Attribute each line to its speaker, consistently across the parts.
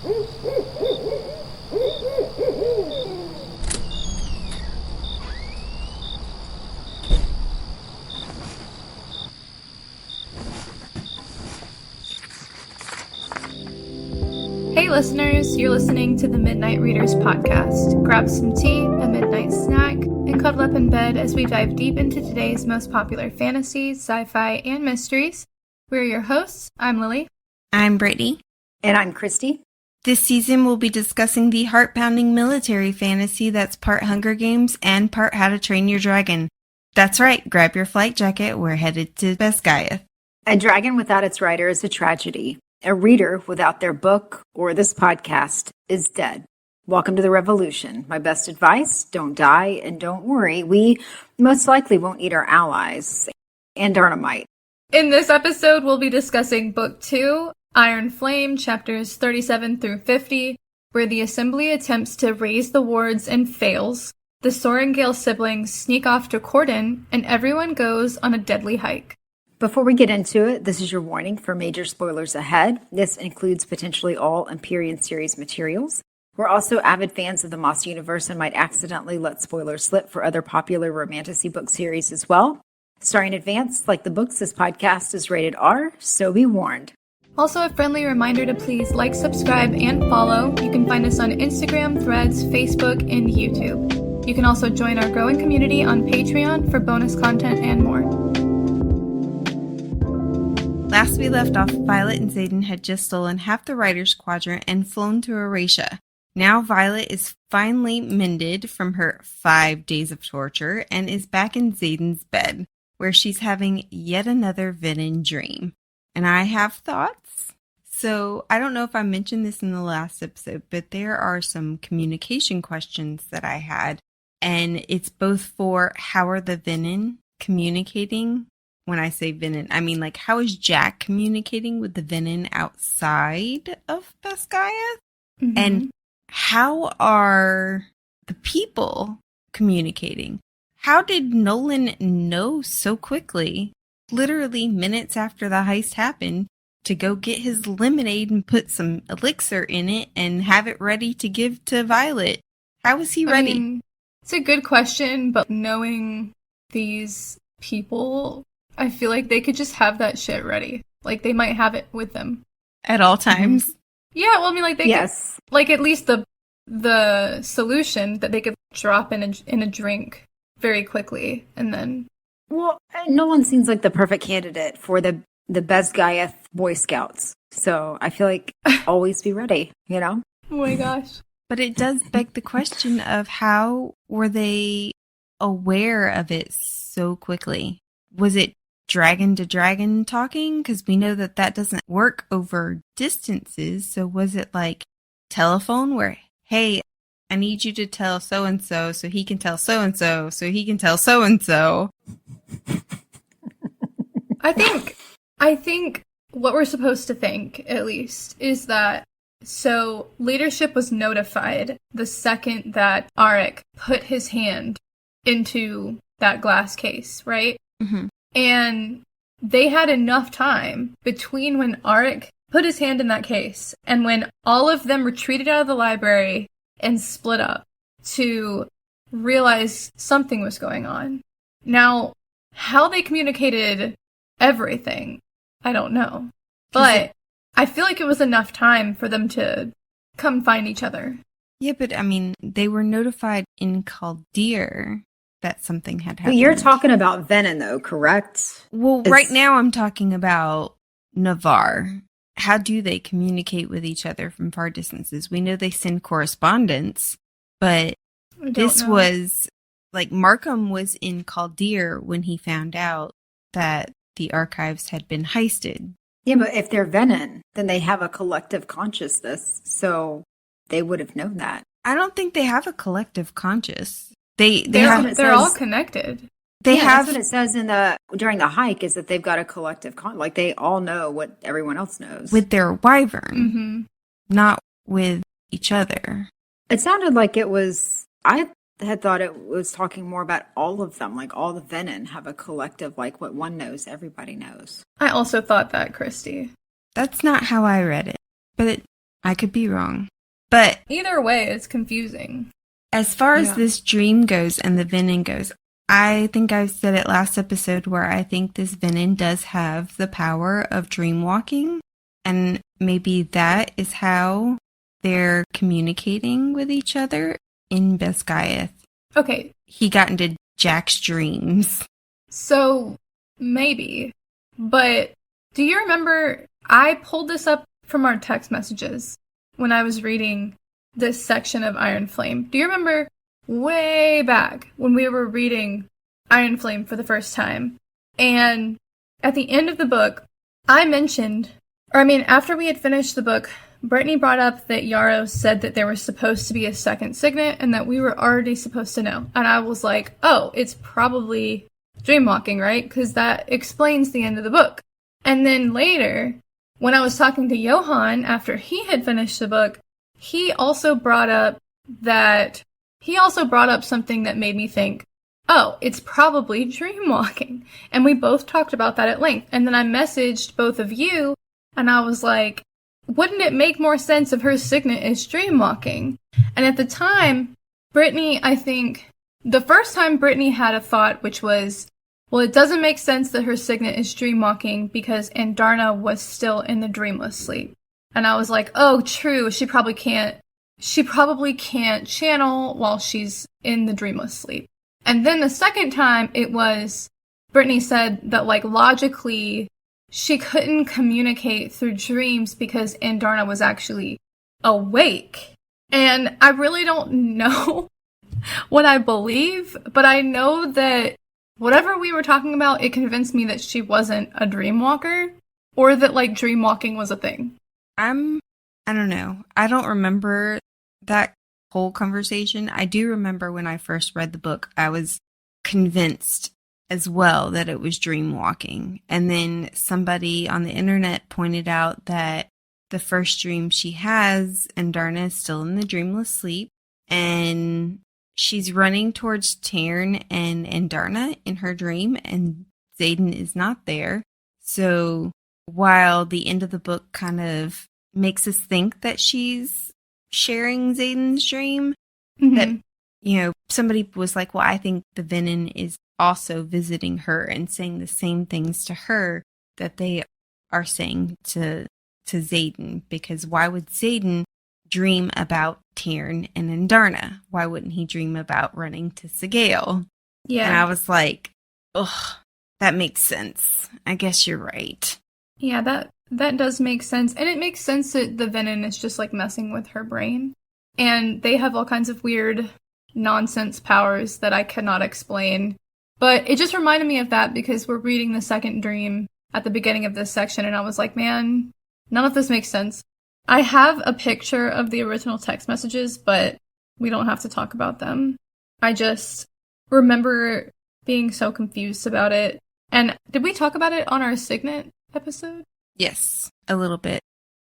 Speaker 1: Hey listeners, you're listening to the Midnight Readers podcast. Grab some tea, a midnight snack, and cuddle up in bed as we dive deep into today's most popular fantasies, sci-fi, and mysteries. We're your hosts. I'm Lily.
Speaker 2: I'm Brittany.
Speaker 3: And I'm Christy.
Speaker 2: This season we'll be discussing the heart-pounding military fantasy that's part Hunger Games and part How to Train Your Dragon. That's right, grab your flight jacket, we're headed to Beskaya.
Speaker 3: A dragon without its rider is a tragedy. A reader without their book or this podcast is dead. Welcome to the revolution. My best advice, don't die and don't worry. We most likely won't eat our allies and Dynamite.
Speaker 1: In this episode, we'll be discussing Book 2, Iron Flame, chapters 37 through 50, where the Assembly attempts to raise the wards and fails. The Sorrengails siblings sneak off to Cordyn, and everyone goes on a deadly hike.
Speaker 3: Before we get into it, this is your warning for major spoilers ahead. This includes potentially all Empyrean series materials. We're also avid fans of the Moss universe and might accidentally let spoilers slip for other popular romantasy book series as well. Sorry in advance, like the books, this podcast is rated R, so be warned.
Speaker 1: Also, a friendly reminder to please like, subscribe, and follow. You can find us on Instagram, Threads, Facebook, and YouTube. You can also join our growing community on Patreon for bonus content and more.
Speaker 2: Last we left off, Violet and Xaden had just stolen half the Riders' Quadrant and flown to Eurasia. Now Violet is finally mended from her 5 days of torture and is back in Xaden's bed, where she's having yet another Venom dream. And I have thoughts. So I don't know if I mentioned this in the last episode, but there are some communication questions that I had. And it's both for how are the Venom communicating. When I say Venom, I mean, like, how is Jack communicating with the Venom outside of Beskaya?
Speaker 1: Mm-hmm.
Speaker 2: And how are the people communicating? How did Nolan know so quickly, literally minutes after the heist happened, to go get his lemonade and put some elixir in it and have it ready to give to Violet? How was he ready?
Speaker 1: I mean, it's a good question, but knowing these people, I feel like they could just have that shit ready. Like, they might have it with them.
Speaker 2: At all times?
Speaker 1: Yeah, well, I mean, like, they
Speaker 3: yes.
Speaker 1: could, like, at least the solution that they could drop in a drink very quickly, and then...
Speaker 3: Well, Nolan seems like the perfect candidate for the Beskaya Boy Scouts. So I feel like always be ready, you know?
Speaker 1: Oh my gosh.
Speaker 2: But it does beg the question of how were they aware of it so quickly? Was it dragon to dragon talking? Because we know that doesn't work over distances. So was it like telephone where, hey, I need you to tell so-and-so so he can tell so-and-so so he can tell so-and-so?
Speaker 1: I think what we're supposed to think, at least, is that so leadership was notified the second that Arik put his hand into that glass case, right?
Speaker 2: Mm-hmm.
Speaker 1: And they had enough time between when Arik put his hand in that case and when all of them retreated out of the library and split up to realize something was going on. Now, how they communicated everything, I don't know. But I feel like it was enough time for them to come find each other.
Speaker 2: Yeah, but I mean, they were notified in Caldir that something had happened.
Speaker 3: But you're talking about Venom, though, correct?
Speaker 2: Well, right now I'm talking about Navarre. How do they communicate with each other from far distances? We know they send correspondence, but this was, like, Markham was in Caldir when he found out that the archives had been heisted.
Speaker 3: Yeah, but if they're Venom, then they have a collective consciousness, so they would have known that.
Speaker 2: I don't think they have a collective conscious.
Speaker 1: They're all connected.
Speaker 3: That's what it says during the hike, is that they've got a collective like they all know what everyone else knows
Speaker 2: with their wyvern, not with each other.
Speaker 3: It sounded like it was. I had thought it was talking more about all of them, like all the Venom have a collective, like what one knows, everybody knows.
Speaker 1: I also thought that, Christy.
Speaker 2: That's not how I read it, but I could be wrong. But
Speaker 1: either way, it's confusing.
Speaker 2: as far as this dream goes and the venom goes, I think I said it last episode where I think this venom does have the power of dream walking. And maybe that is how they're communicating with each other in Besgaiath.
Speaker 1: Okay.
Speaker 2: He got into Jack's dreams.
Speaker 1: So, maybe. But do you remember, I pulled this up from our text messages when I was reading this section of Iron Flame. Do you remember way back when we were reading Iron Flame for the first time? And at the end of the book, I mentioned, after we had finished the book, Brittany brought up that Yarrow said that there was supposed to be a second signet and that we were already supposed to know. And I was like, oh, it's probably dreamwalking, right? Because that explains the end of the book. And then later, when I was talking to Johan after he had finished the book, he also brought up something that made me think, oh, it's probably dreamwalking. And we both talked about that at length. And then I messaged both of you, and I was like, wouldn't it make more sense if her signet is dreamwalking? And at the time, Brittany, I think, the first time Brittany had a thought, which was, well, it doesn't make sense that her signet is dreamwalking because Andarna was still in the dreamless sleep. And I was like, oh, true, she probably can't channel while she's in the dreamless sleep. And then the second time, it was, Brittany said that, logically, she couldn't communicate through dreams because Andarna was actually awake. And I really don't know what I believe, but I know that whatever we were talking about, it convinced me that she wasn't a dreamwalker, or that, dreamwalking was a thing.
Speaker 2: I don't know. I don't remember that whole conversation. I do remember when I first read the book, I was convinced as well that it was dreamwalking. And then somebody on the internet pointed out that the first dream she has, Andarna is still in the dreamless sleep, and she's running towards Tairn and Andarna in her dream, and Xaden is not there. So while the end of the book kind of makes us think that she's sharing Xaden's dream, that, somebody was like, well, I think the venom is also visiting her and saying the same things to her that they are saying to Xaden, because why would Xaden dream about Tairn and Andarna? Why wouldn't he dream about running to Sorrengails?
Speaker 1: Yeah.
Speaker 2: And I was like, ugh, that makes sense. I guess you're right.
Speaker 1: Yeah, that does make sense. And it makes sense that the venom is just messing with her brain. And they have all kinds of weird nonsense powers that I cannot explain. But it just reminded me of that because we're reading the second dream at the beginning of this section, and I was like, man, none of this makes sense. I have a picture of the original text messages, but we don't have to talk about them. I just remember being so confused about it. And did we talk about it on our signet episode?
Speaker 2: Yes, a little bit.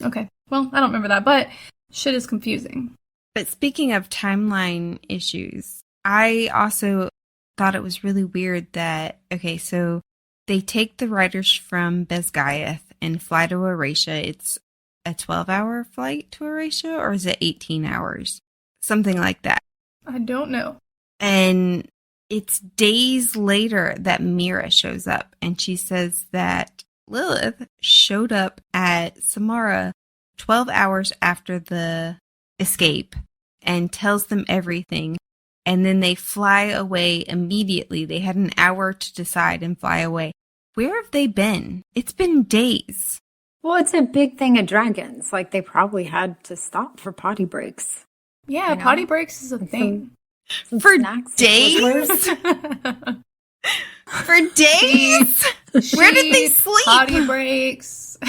Speaker 1: Okay, well, I don't remember that, but shit is confusing.
Speaker 2: But speaking of timeline issues, I also thought it was really weird that, okay, so they take the riders from Besgaiath and fly to Eratia. It's a 12-hour flight to Eratia, or is it 18 hours? Something like that.
Speaker 1: I don't know.
Speaker 2: And it's days later that Mira shows up, and she says that Lilith showed up at Samara 12 hours after the escape and tells them everything. And then they fly away immediately. They had an hour to decide and fly away. Where have they been? It's been days.
Speaker 3: Well, it's a big thing of dragons. They probably had to stop for potty breaks.
Speaker 1: Yeah, potty breaks is a thing.
Speaker 3: Some
Speaker 2: for
Speaker 3: snacks
Speaker 2: days? For days? Where did they sleep?
Speaker 1: Potty breaks.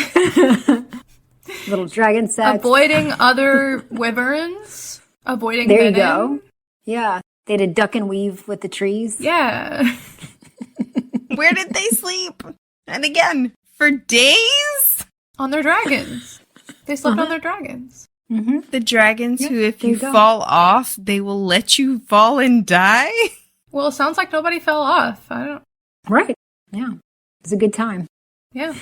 Speaker 3: Little dragon sex.
Speaker 1: Avoiding other wyverns. Avoiding
Speaker 3: There
Speaker 1: venom.
Speaker 3: you go. Yeah. They did duck and weave with the trees.
Speaker 1: Yeah.
Speaker 2: Where did they sleep? And again, for days?
Speaker 1: On their dragons. They slept on their dragons.
Speaker 3: Mm-hmm.
Speaker 2: The dragons who, if
Speaker 3: there
Speaker 2: you
Speaker 3: you go.
Speaker 2: fall off, they will let you fall and die?
Speaker 1: Well, it sounds like nobody fell off. I don't...
Speaker 3: Right. Yeah. It was a good time.
Speaker 1: Yeah.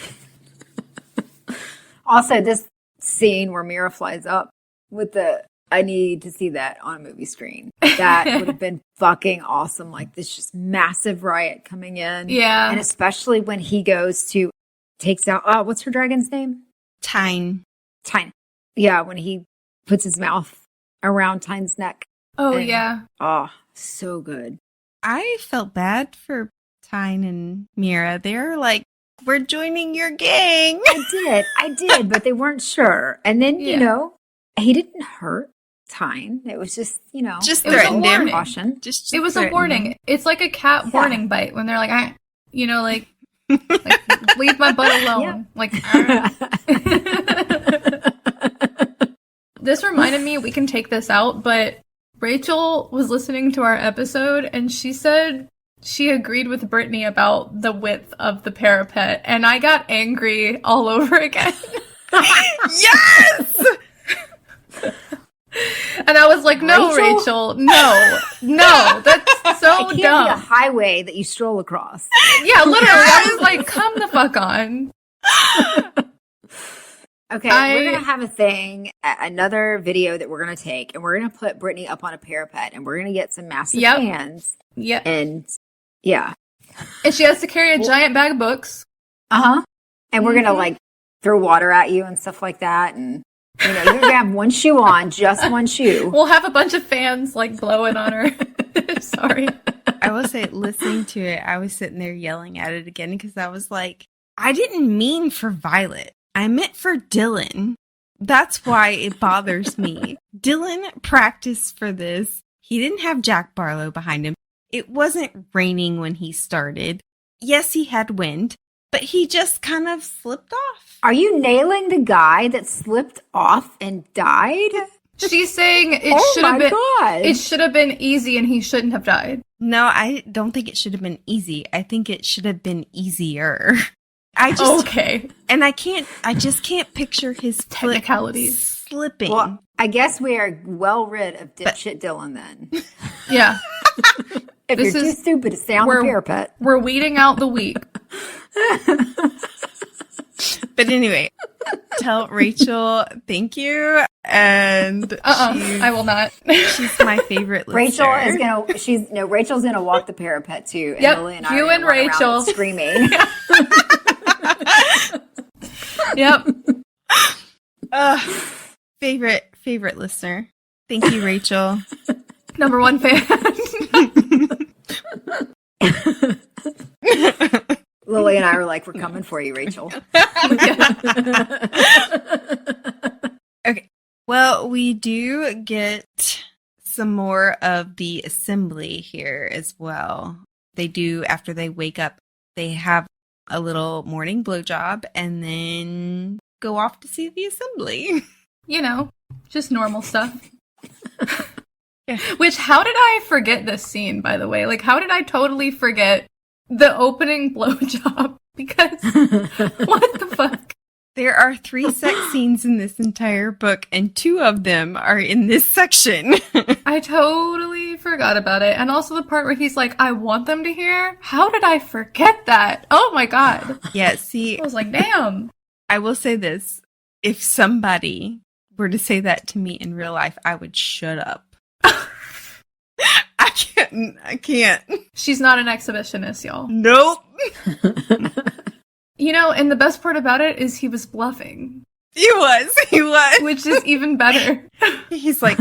Speaker 3: Also, this scene where Mira flies up with I need to see that on a movie screen. That would have been fucking awesome. Like this just massive riot coming in.
Speaker 1: Yeah.
Speaker 3: And especially when he takes out, what's her dragon's name?
Speaker 2: Tyne.
Speaker 3: Yeah, when he puts his mouth around Tyne's neck.
Speaker 1: Oh, yeah.
Speaker 3: Oh, so good.
Speaker 2: I felt bad for Tyne and Mira. They're like, we're joining your gang.
Speaker 3: I did, but they weren't sure. And then, he didn't hurt Tyne. It was just,
Speaker 2: just
Speaker 1: threatened him.
Speaker 3: Caution.
Speaker 1: It was a warning. It's like a cat warning bite when they're like, like leave my butt alone.
Speaker 3: Yeah.
Speaker 1: Like, this reminded me, we can take this out, but Rachel was listening to our episode and she said she agreed with Brittany about the width of the parapet, and I got angry all over again.
Speaker 2: Yes!
Speaker 1: And I was like, no, Rachel, no, that's so
Speaker 3: it can't
Speaker 1: dumb.
Speaker 3: be a highway that you stroll across.
Speaker 1: Yeah, literally. I was like, come the fuck on.
Speaker 3: Okay, we're going to have a thing, another video that we're going to take, and we're going to put Brittany up on a parapet, and we're going to get some massive fans.
Speaker 1: Yeah.
Speaker 3: And, yeah.
Speaker 1: And she has to carry a giant bag of books.
Speaker 3: Uh-huh. And we're going to, throw water at you and stuff like that, and... you're going to have one shoe on, just one shoe.
Speaker 1: We'll have a bunch of fans, blowing on her. Sorry.
Speaker 2: I will say, listening to it, I was sitting there yelling at it again because I was like, I didn't mean for Violet. I meant for Dylan. That's why it bothers me. Dylan practiced for this. He didn't have Jack Barlow behind him. It wasn't raining when he started. Yes, he had wind, but he just kind of slipped off.
Speaker 3: Are you nailing the guy that slipped off and died?
Speaker 1: She's saying it should have been easy and he shouldn't have died.
Speaker 2: No, I don't think it should have been easy. I think it should have been easier.
Speaker 1: Okay.
Speaker 2: And I just can't picture his
Speaker 1: technicalities
Speaker 2: slipping.
Speaker 3: Well, I guess we are well rid of dipshit Dylan then.
Speaker 1: Yeah.
Speaker 3: If you're too stupid to stay on the parapet.
Speaker 1: We're weeding out the weak.
Speaker 2: But anyway, tell Rachel thank you, and
Speaker 1: I will not.
Speaker 2: She's my favorite listener.
Speaker 3: Rachel's gonna walk the parapet too. And
Speaker 1: yep,
Speaker 3: Lily and I
Speaker 1: you
Speaker 3: are
Speaker 1: and Rachel
Speaker 3: screaming.
Speaker 1: Yep.
Speaker 2: Favorite listener. Thank you, Rachel.
Speaker 3: Number one fan. Lily and I were like, we're coming for you, Rachel.
Speaker 2: Okay. Well, we do get some more of the assembly here as well. They do, after they wake up, they have a little morning blowjob and then go off to see the assembly.
Speaker 1: Just normal stuff.
Speaker 2: Yeah.
Speaker 1: Which, how did I forget this scene, by the way? How did I totally forget the opening blowjob? Because, what the fuck?
Speaker 2: There are 3 sex scenes in this entire book, and 2 of them are in this section.
Speaker 1: I totally forgot about it. And also the part where he's like, I want them to hear? How did I forget that? Oh my god.
Speaker 2: Yeah, see.
Speaker 1: I was like, damn.
Speaker 2: I will say this. If somebody were to say that to me in real life, I would shut up. I can't.
Speaker 1: She's not an exhibitionist, y'all.
Speaker 2: Nope.
Speaker 1: And the best part about it is he was bluffing.
Speaker 2: He was.
Speaker 1: Which is even better.
Speaker 2: He's like,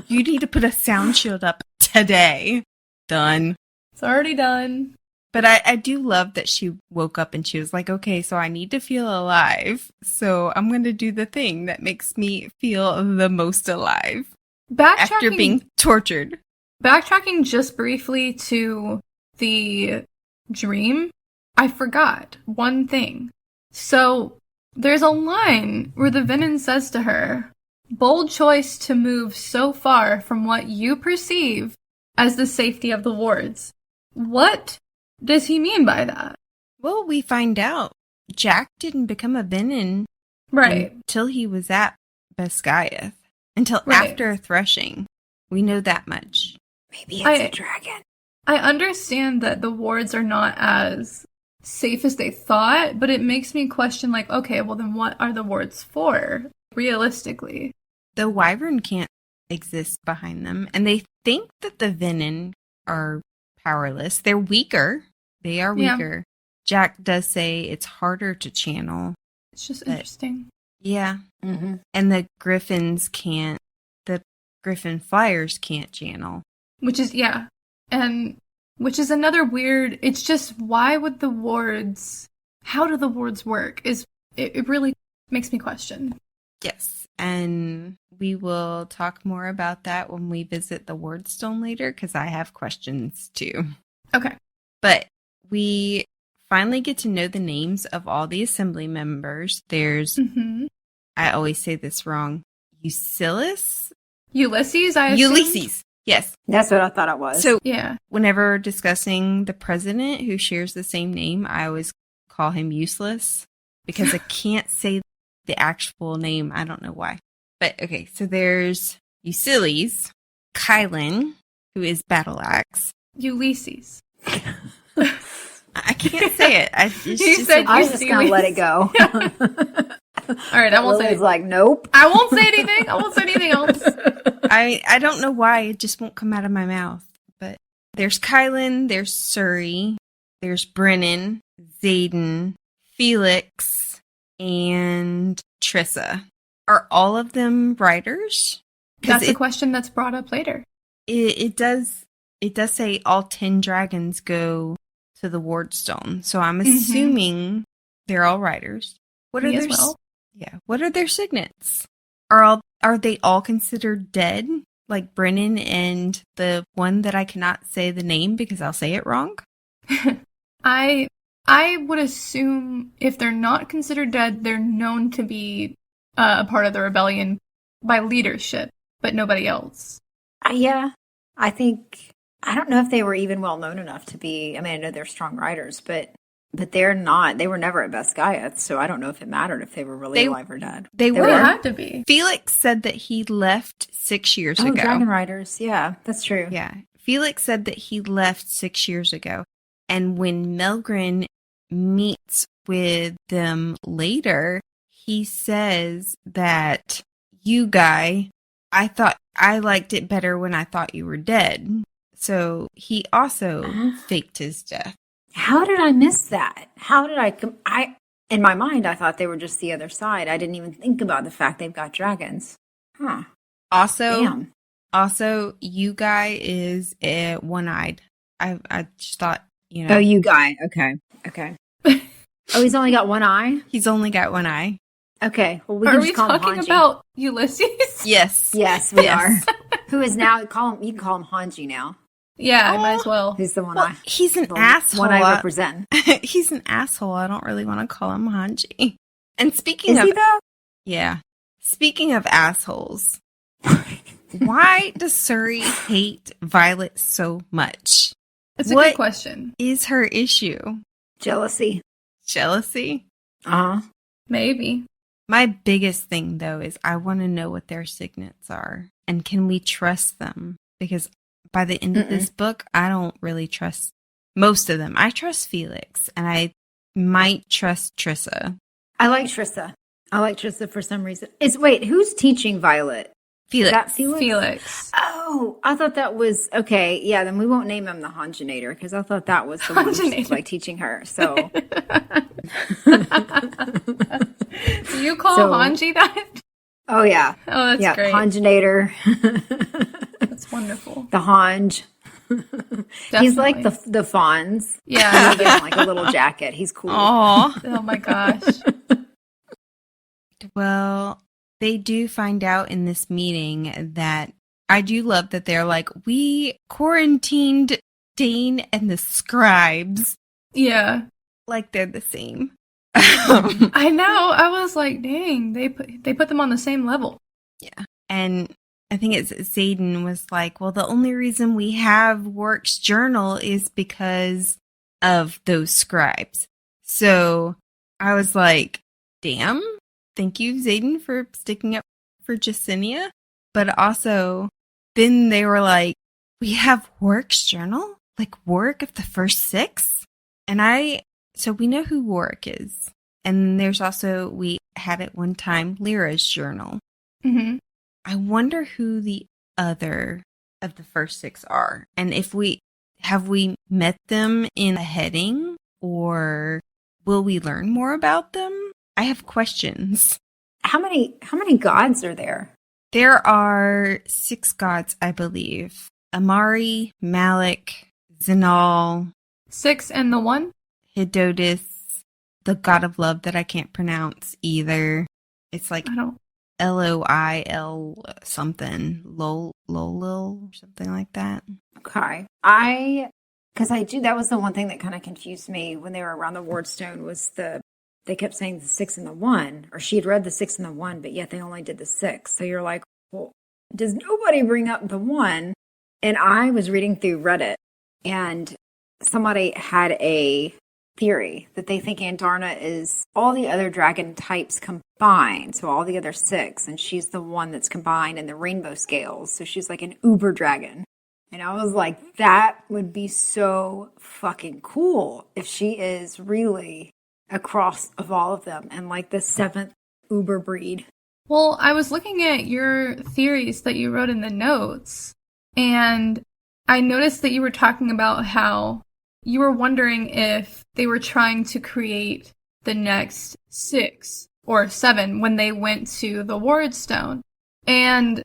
Speaker 2: you need to put a sound shield up today. Done.
Speaker 1: It's already done.
Speaker 2: But I do love that she woke up and she was like, okay, so I need to feel alive. So I'm going to do the thing that makes me feel the most alive. After being tortured.
Speaker 1: Backtracking just briefly to the dream, I forgot one thing. So there's a line where the Venom says to her, bold choice to move so far from what you perceive as the safety of the wards. What does he mean by that?
Speaker 2: Well, we find out Jack didn't become a Venom until he was at Basgiath. Until after threshing. We know that much.
Speaker 3: Maybe it's a dragon.
Speaker 1: I understand that the wards are not as safe as they thought, but it makes me question, okay, well then what are the wards for? realistically.
Speaker 2: The wyvern can't exist behind them, and they think that the venom are powerless. They're weaker. They are
Speaker 1: Yeah.
Speaker 2: weaker. Jack does say it's harder to channel.
Speaker 1: It's just
Speaker 2: But-
Speaker 1: interesting.
Speaker 2: Yeah.
Speaker 3: Mm-hmm.
Speaker 2: And the griffins can't, the griffin flyers can't channel.
Speaker 1: Which is, yeah. And which is another weird, it's just, why would the wards, how do the wards work? It really makes me question.
Speaker 2: Yes. And we will talk more about that when we visit the wardstone later, because I have questions too.
Speaker 1: Okay.
Speaker 2: But we finally get to know the names of all the assembly members. There's,
Speaker 1: Mm-hmm.
Speaker 2: I always say this wrong, Ulysses?
Speaker 1: Ulysses, I assume?
Speaker 2: Ulysses. Yes.
Speaker 3: That's what I thought it was.
Speaker 2: So
Speaker 1: Yeah.
Speaker 2: whenever discussing the president who shares the same name, I always call him useless because I can't say the actual name. I don't know why. But okay, so there's Ulysses, Kylan, who is Battle Axe.
Speaker 1: Ulysses.
Speaker 2: I can't say it.
Speaker 1: You said
Speaker 3: I was just going to let it go.
Speaker 1: All right, I won't say
Speaker 3: Lily's
Speaker 1: anything.
Speaker 3: like, nope.
Speaker 1: I won't say anything. I won't say anything else.
Speaker 2: I don't know why. It just won't come out of my mouth. But there's Kylan, there's Suri, there's Brennan, Zayden, Felix, and Trissa. Are all of them writers?
Speaker 1: That's a question that's brought up later.
Speaker 2: It does say all 10 dragons go to the wardstone. So I'm assuming they're all writers. What are
Speaker 1: Me as
Speaker 2: their
Speaker 1: well.
Speaker 2: Yeah. What are their signets? Are they all considered dead? Like Brennan and the one that I cannot say the name because I'll say it wrong?
Speaker 1: I would assume if they're not considered dead, they're known to be a part of the rebellion by leadership, but nobody else.
Speaker 3: Yeah, I don't know if they were even well known enough to be, I mean, I know they're strong writers, but they're not, they were never at Best Gaiath, so I don't know if it mattered if they were really alive or dead.
Speaker 2: They
Speaker 1: They
Speaker 2: were.
Speaker 1: had to be.
Speaker 2: Felix said that he left 6 years
Speaker 3: Oh,
Speaker 2: ago.
Speaker 3: Dragon Riders, yeah, that's true.
Speaker 2: Yeah. Felix said that he left 6 years ago. And when Melgren meets with them later, he says that you guy, I thought I liked it better when I thought you were dead. So he also faked his death.
Speaker 3: How did I miss that? How did I in my mind, I thought they were just the other side. I didn't even think about the fact they've got dragons. Huh.
Speaker 2: Also,
Speaker 3: Damn.
Speaker 2: you guy is one-eyed. I just thought, you know.
Speaker 3: Oh, you guy. Okay. Oh, he's only got one eye?
Speaker 2: He's only got one eye.
Speaker 3: Okay. Well, we
Speaker 1: Are
Speaker 3: can
Speaker 1: we
Speaker 3: just call him
Speaker 1: talking
Speaker 3: Hanji.
Speaker 1: about Ulysses?
Speaker 2: Yes.
Speaker 3: Yes, we
Speaker 2: Yes.
Speaker 3: are. Who is now, you can call him Hanji now.
Speaker 1: Yeah, I might as well.
Speaker 3: Who's the one
Speaker 2: Well,
Speaker 3: eye?
Speaker 2: he's an
Speaker 3: the
Speaker 2: asshole.
Speaker 3: One I represent.
Speaker 2: He's an asshole. I don't really want to call him Hanji. And speaking
Speaker 3: Is
Speaker 2: of
Speaker 3: he though?
Speaker 2: yeah, speaking of assholes, why does Suri hate Violet so much?
Speaker 1: It's a
Speaker 2: What
Speaker 1: good question.
Speaker 2: is her issue?
Speaker 3: Jealousy.
Speaker 2: Jealousy?
Speaker 3: Uh-huh.
Speaker 1: Maybe.
Speaker 2: My biggest thing though is I want to know what their signets are and can we trust them? Because by the end of this book, I don't really trust most of them. I trust Felix and I might trust Trissa.
Speaker 3: I like Trissa for some reason. Wait, who's teaching Violet?
Speaker 2: Felix.
Speaker 3: Is that Felix?
Speaker 1: Felix.
Speaker 3: Oh, I thought that was okay. Yeah, then we won't name him the Hongenator because I thought that was the one who's
Speaker 1: Hongenator.
Speaker 3: like teaching her. So
Speaker 1: Do you call
Speaker 3: So-
Speaker 1: Hanji that?
Speaker 3: oh yeah.
Speaker 1: Oh, that's
Speaker 3: Yeah,
Speaker 1: great.
Speaker 3: Hongenator.
Speaker 1: That's wonderful.
Speaker 3: The Hange. He's like
Speaker 1: Definitely.
Speaker 3: the Fawns.
Speaker 1: Yeah.
Speaker 3: He gives him like a little jacket. He's cool.
Speaker 2: Aw.
Speaker 1: Oh my gosh.
Speaker 2: Well, they do find out in this meeting that I do love that they're like, we quarantined Dane and the scribes.
Speaker 1: Yeah.
Speaker 2: Like they're the same.
Speaker 1: I know. I was like, dang, they put them on the same level.
Speaker 2: Yeah. And I think it's Zayden was like, well, the only reason we have Work's journal is because of those scribes. So I was like, damn. Thank you, Zayden, for sticking up for Jacinia. But also, then they were like, we have Work's journal? Like Work of the first 6? And so we know who Warwick is. And there's also, we had at one time, Lyra's journal.
Speaker 1: Mm-hmm.
Speaker 2: I wonder who the other of the first 6 are. And if have we met them in a heading, or will we learn more about them? I have questions.
Speaker 3: How many gods are there?
Speaker 2: There are 6 gods, I believe. Amari, Malik, Zinal,
Speaker 1: 6 and the 1?
Speaker 2: Hedotus, the god of love that I can't pronounce either. It's like
Speaker 1: I don't.
Speaker 2: Loil something. Lolil or something like that.
Speaker 3: Okay. That was the one thing that kind of confused me when they were around the wardstone was they kept saying the 6 and the 1, or she had read the 6 and the 1, but yet they only did the 6. So you're like, well, does nobody bring up the 1? And I was reading through Reddit, and somebody had a theory that they think Andarna is all the other dragon types combined, so all the other 6, and she's the one that's combined in the rainbow scales, so she's like an uber dragon. And I was like, that would be so fucking cool if she is really a cross of all of them and like the 7th uber breed.
Speaker 1: Well, I was looking at your theories that you wrote in the notes, and I noticed that you were talking about how you were wondering if they were trying to create the next 6 or 7 when they went to the wardstone. And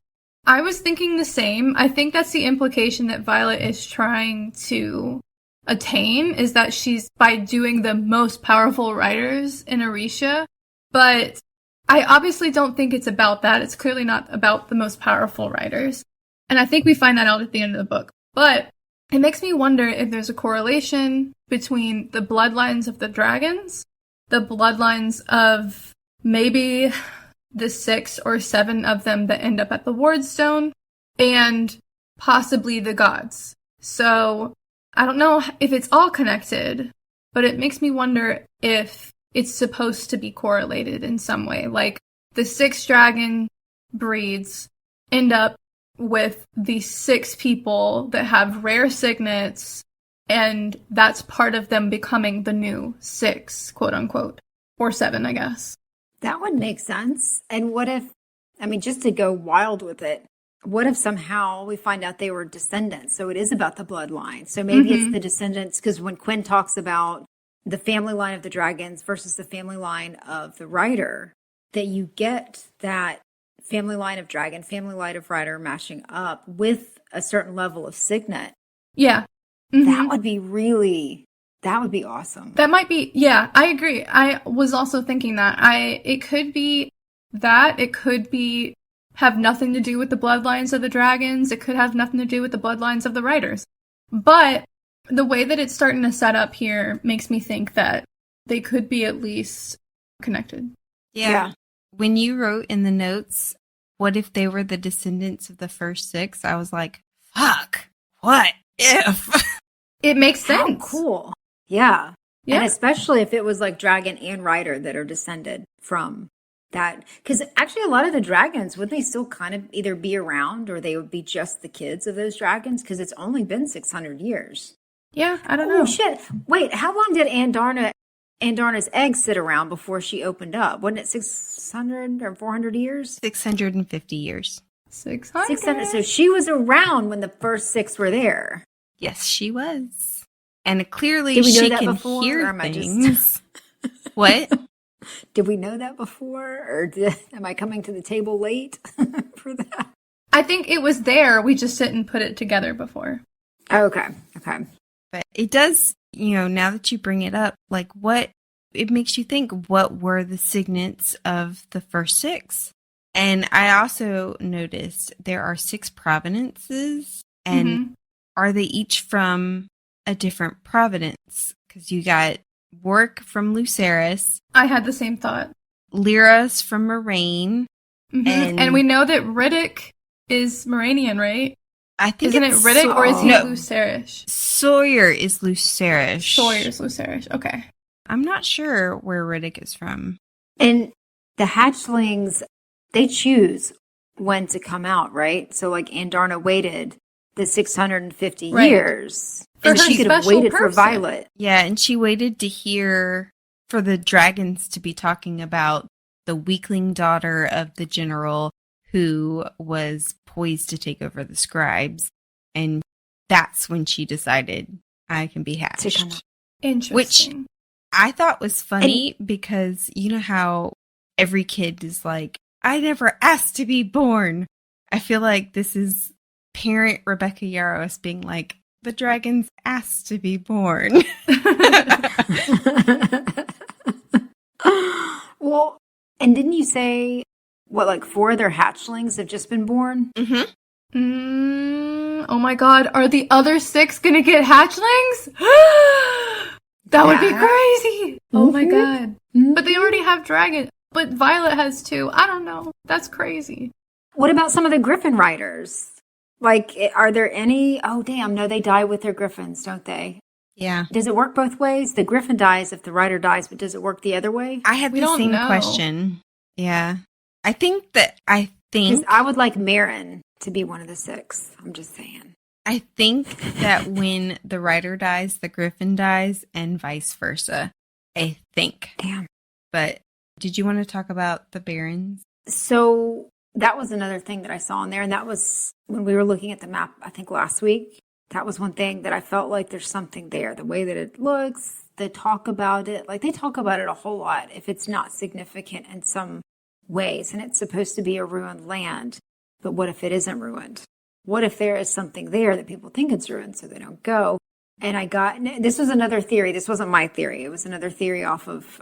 Speaker 1: I was thinking the same. I think that's the implication that Violet is trying to attain, is that she's by doing the most powerful riders in Orisha. But I obviously don't think it's about that. It's clearly not about the most powerful riders. And I think we find that out at the end of the book. But it makes me wonder if there's a correlation between the bloodlines of the dragons, the bloodlines of maybe the 6 or 7 of them that end up at the wardstone, and possibly the gods. So I don't know if it's all connected, but it makes me wonder if it's supposed to be correlated in some way. Like the 6 dragon breeds end up with the 6 people that have rare signets, and that's part of them becoming the new 6, quote unquote, or 7, I guess.
Speaker 3: That would make sense. And what if, just to go wild with it, what if somehow we find out they were descendants? So it is about the bloodline. So maybe it's the descendants, because when Quinn talks about the family line of the dragons versus the family line of the rider, that you get that family line of dragon, family line of rider mashing up with a certain level of signet.
Speaker 1: Yeah.
Speaker 3: That would be awesome.
Speaker 1: That might be, yeah, I agree. I was also thinking that. It could be that. It could be have nothing to do with the bloodlines of the dragons. It could have nothing to do with the bloodlines of the riders. But the way that it's starting to set up here makes me think that they could be at least connected.
Speaker 2: Yeah. When you wrote in the notes, what if they were the descendants of the first 6? I was like, fuck, what if?
Speaker 1: It makes sense.
Speaker 3: How cool. Yeah. And especially if it was like dragon and rider that are descended from that. Because actually a lot of the dragons, would they still kind of either be around or they would be just the kids of those dragons? Because it's only been 600 years.
Speaker 1: Yeah, I don't know.
Speaker 3: Oh, shit. Wait, how long did Andarna's egg sit around before she opened up? Wasn't it 600 or 400 years?
Speaker 2: 650 years.
Speaker 1: 600.
Speaker 3: So she was around when the first 6 were there.
Speaker 2: Yes, she was. And clearly
Speaker 3: Did we know
Speaker 2: she
Speaker 3: that
Speaker 2: can
Speaker 3: before,
Speaker 2: hear
Speaker 3: or am I
Speaker 2: things. What?
Speaker 3: Did we know that before? Or am I coming to the table late for that?
Speaker 1: I think it was there. We just didn't put it together before.
Speaker 3: Okay.
Speaker 2: But it does, now that you bring it up, like it makes you think, what were the signets of the first 6? And I also noticed there are 6 provenances, and are they each from a different providence? Because you got Warwick from Lucerys.
Speaker 1: I had the same thought.
Speaker 2: Lyra's from Moraine.
Speaker 1: And we know that Riddick is Moranian, right?
Speaker 2: I think
Speaker 1: Isn't it Riddick or is he Lucerish?
Speaker 2: Sawyer is Lucerish.
Speaker 1: Sawyer's Lucerish. Okay.
Speaker 2: I'm not sure where Riddick is from.
Speaker 3: And the hatchlings, they choose when to come out, right? So like Andarna waited the 650 years.
Speaker 1: For
Speaker 3: and
Speaker 1: her
Speaker 3: she could have
Speaker 1: special
Speaker 3: waited for
Speaker 1: person.
Speaker 3: Violet.
Speaker 2: Yeah, and she waited to hear for the dragons to be talking about the weakling daughter of the general who was poised to take over the scribes. And that's when she decided I can be hatched.
Speaker 1: Interesting.
Speaker 2: Which I thought was funny because you know how every kid is like, I never asked to be born. I feel like this is parent Rebecca Yarros being like, the dragons asked to be born.
Speaker 3: Well, and didn't you say, what, like 4 of their hatchlings have just been born?
Speaker 2: Mm-hmm.
Speaker 1: Oh my god, are the other 6 gonna get hatchlings? That would be crazy! Oh my god. But they already have dragon. But Violet has 2. I don't know. That's crazy.
Speaker 3: What about some of the griffin riders? Like, are there any? Oh, damn. No, they die with their griffins, don't they?
Speaker 2: Yeah.
Speaker 3: Does it work both ways? The griffin dies if the rider dies, but does it work the other way?
Speaker 2: I had the same question. Yeah. I think.
Speaker 3: Because I would like Marin to be one of the 6. I'm just saying.
Speaker 2: I think that when the rider dies, the griffin dies, and vice versa. I think.
Speaker 3: Damn.
Speaker 2: But did you want to talk about the barons?
Speaker 3: So that was another thing that I saw in there. And that was when we were looking at the map, I think last week. That was one thing that I felt like there's something there. The way that it looks, they talk about it. Like they talk about it a whole lot if it's not significant in some ways. And it's supposed to be a ruined land. But what if it isn't ruined? What if there is something there that people think it's ruined so they don't go? And this was another theory. This wasn't my theory. It was another theory off of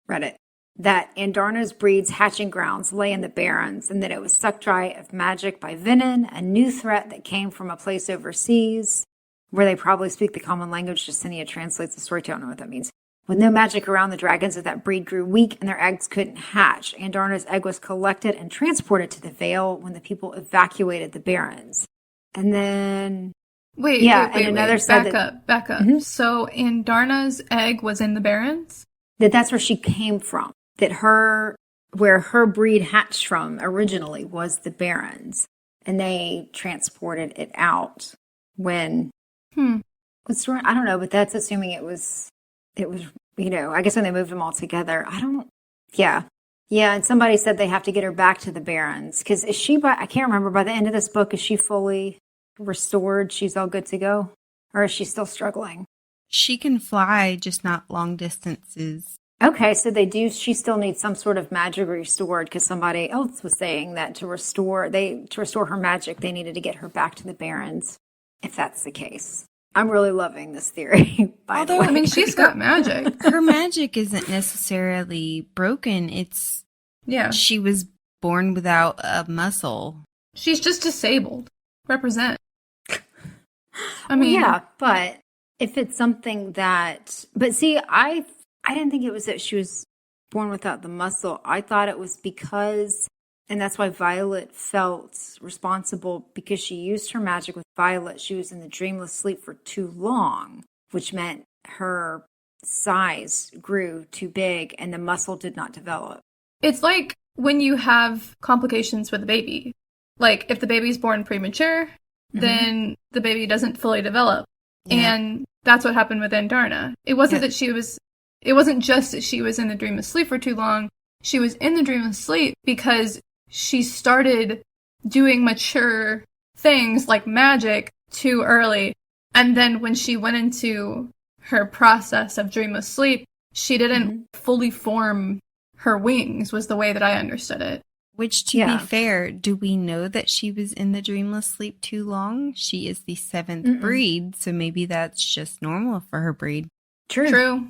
Speaker 3: Reddit. That Andarna's breed's hatching grounds lay in the Barrens, and that it was sucked dry of magic by Venin, a new threat that came from a place overseas, where they probably speak the common language. Justinia translates the story. I don't know what that means. With no magic around, the dragons of that breed grew weak, and their eggs couldn't hatch. Andarna's egg was collected and transported to the Vale when the people evacuated the Barrens. And then...
Speaker 1: Wait,
Speaker 3: another said
Speaker 1: back up. Mm-hmm. So Andarna's egg was in the Barrens?
Speaker 3: That's where she came from. Where her breed hatched from originally was the Barrens, and they transported it out when. I don't know, but that's assuming it was. I guess when they moved them all together. Yeah. And somebody said they have to get her back to the Barrens because I can't remember by the end of this book, is she fully restored? She's all good to go, or is she still struggling?
Speaker 2: She can fly, just not long distances.
Speaker 3: Okay, so she still needs some sort of magic restored because somebody else was saying that to restore her magic, they needed to get her back to the Barrens, if that's the case. I'm really loving this theory, by the way.
Speaker 1: I mean, she's got magic.
Speaker 2: Her magic isn't necessarily broken. She was born without a muscle.
Speaker 1: She's just disabled. Represent. I mean...
Speaker 3: yeah, but if it's something that... But see, I didn't think it was that she was born without the muscle. I thought it was because, and that's why Violet felt responsible, because she used her magic with Violet. She was in the dreamless sleep for too long, which meant her size grew too big and the muscle did not develop.
Speaker 1: It's like when you have complications with a baby. Like if the baby's born premature, then the baby doesn't fully develop. Yeah. And that's what happened with Andarna. It wasn't It wasn't just that she was in the dreamless sleep for too long. She was in the dreamless sleep because she started doing mature things like magic too early. And then when she went into her process of dreamless sleep, she didn't fully form her wings, was the way that I understood it.
Speaker 2: Which, to be fair, do we know that she was in the dreamless sleep too long? She is the 7th breed, so maybe that's just normal for her breed.
Speaker 1: True.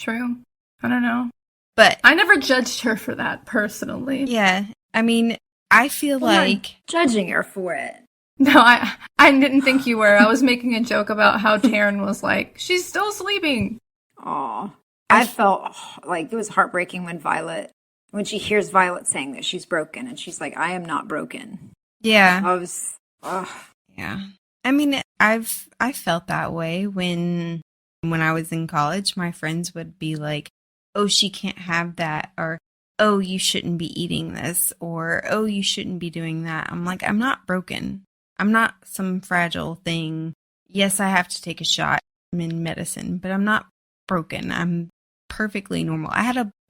Speaker 1: I don't know.
Speaker 2: But
Speaker 1: I never judged her for that, personally.
Speaker 2: Yeah. I mean, I feel like...
Speaker 3: judging her for it.
Speaker 1: No, I didn't think you were. I was making a joke about how Taryn was like, she's still sleeping.
Speaker 3: Aw. I felt like it was heartbreaking when she hears Violet saying that she's broken, and she's like, I am not broken.
Speaker 2: Yeah.
Speaker 3: I was...
Speaker 2: Yeah. I mean, I felt that way when I was in college. My friends would be like, oh, she can't have that, or oh, you shouldn't be eating this, or oh, you shouldn't be doing that. I'm like, I'm not broken. I'm not some fragile thing. Yes, I have to take a shot in medicine, but I'm not broken. I'm perfectly normal. I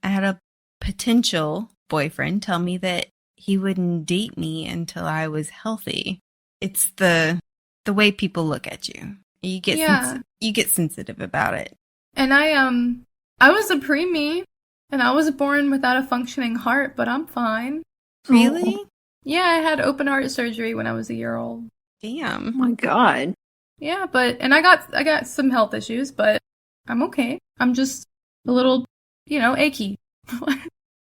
Speaker 2: had a potential boyfriend tell me that he wouldn't date me until I was healthy. It's the way people look at you. You get sensitive about it.
Speaker 1: And I was a preemie, and I was born without a functioning heart, but I'm fine.
Speaker 2: Really?
Speaker 1: Yeah, I had open heart surgery when I was a year old.
Speaker 2: Damn.
Speaker 3: Oh my God.
Speaker 1: Yeah, and I got some health issues, but I'm okay. I'm just a little, achy.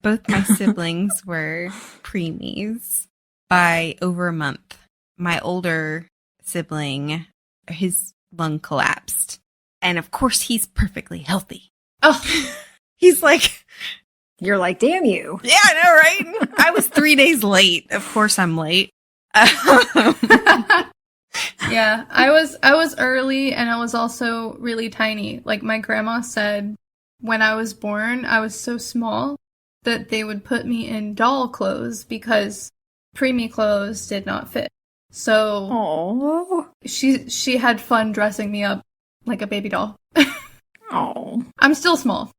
Speaker 2: Both my siblings were preemies by over a month. My older sibling, his lung collapsed. And of course, he's perfectly healthy.
Speaker 1: Oh,
Speaker 2: He's like...
Speaker 3: You're like, damn you.
Speaker 2: Yeah, I know, right? I was 3 days late. Of course I'm late.
Speaker 1: yeah, I was early, and I was also really tiny. Like my grandma said, when I was born, I was so small that they would put me in doll clothes because preemie clothes did not fit. So
Speaker 3: Oh.
Speaker 1: she had fun dressing me up like a baby doll.
Speaker 3: Oh.
Speaker 1: I'm still small.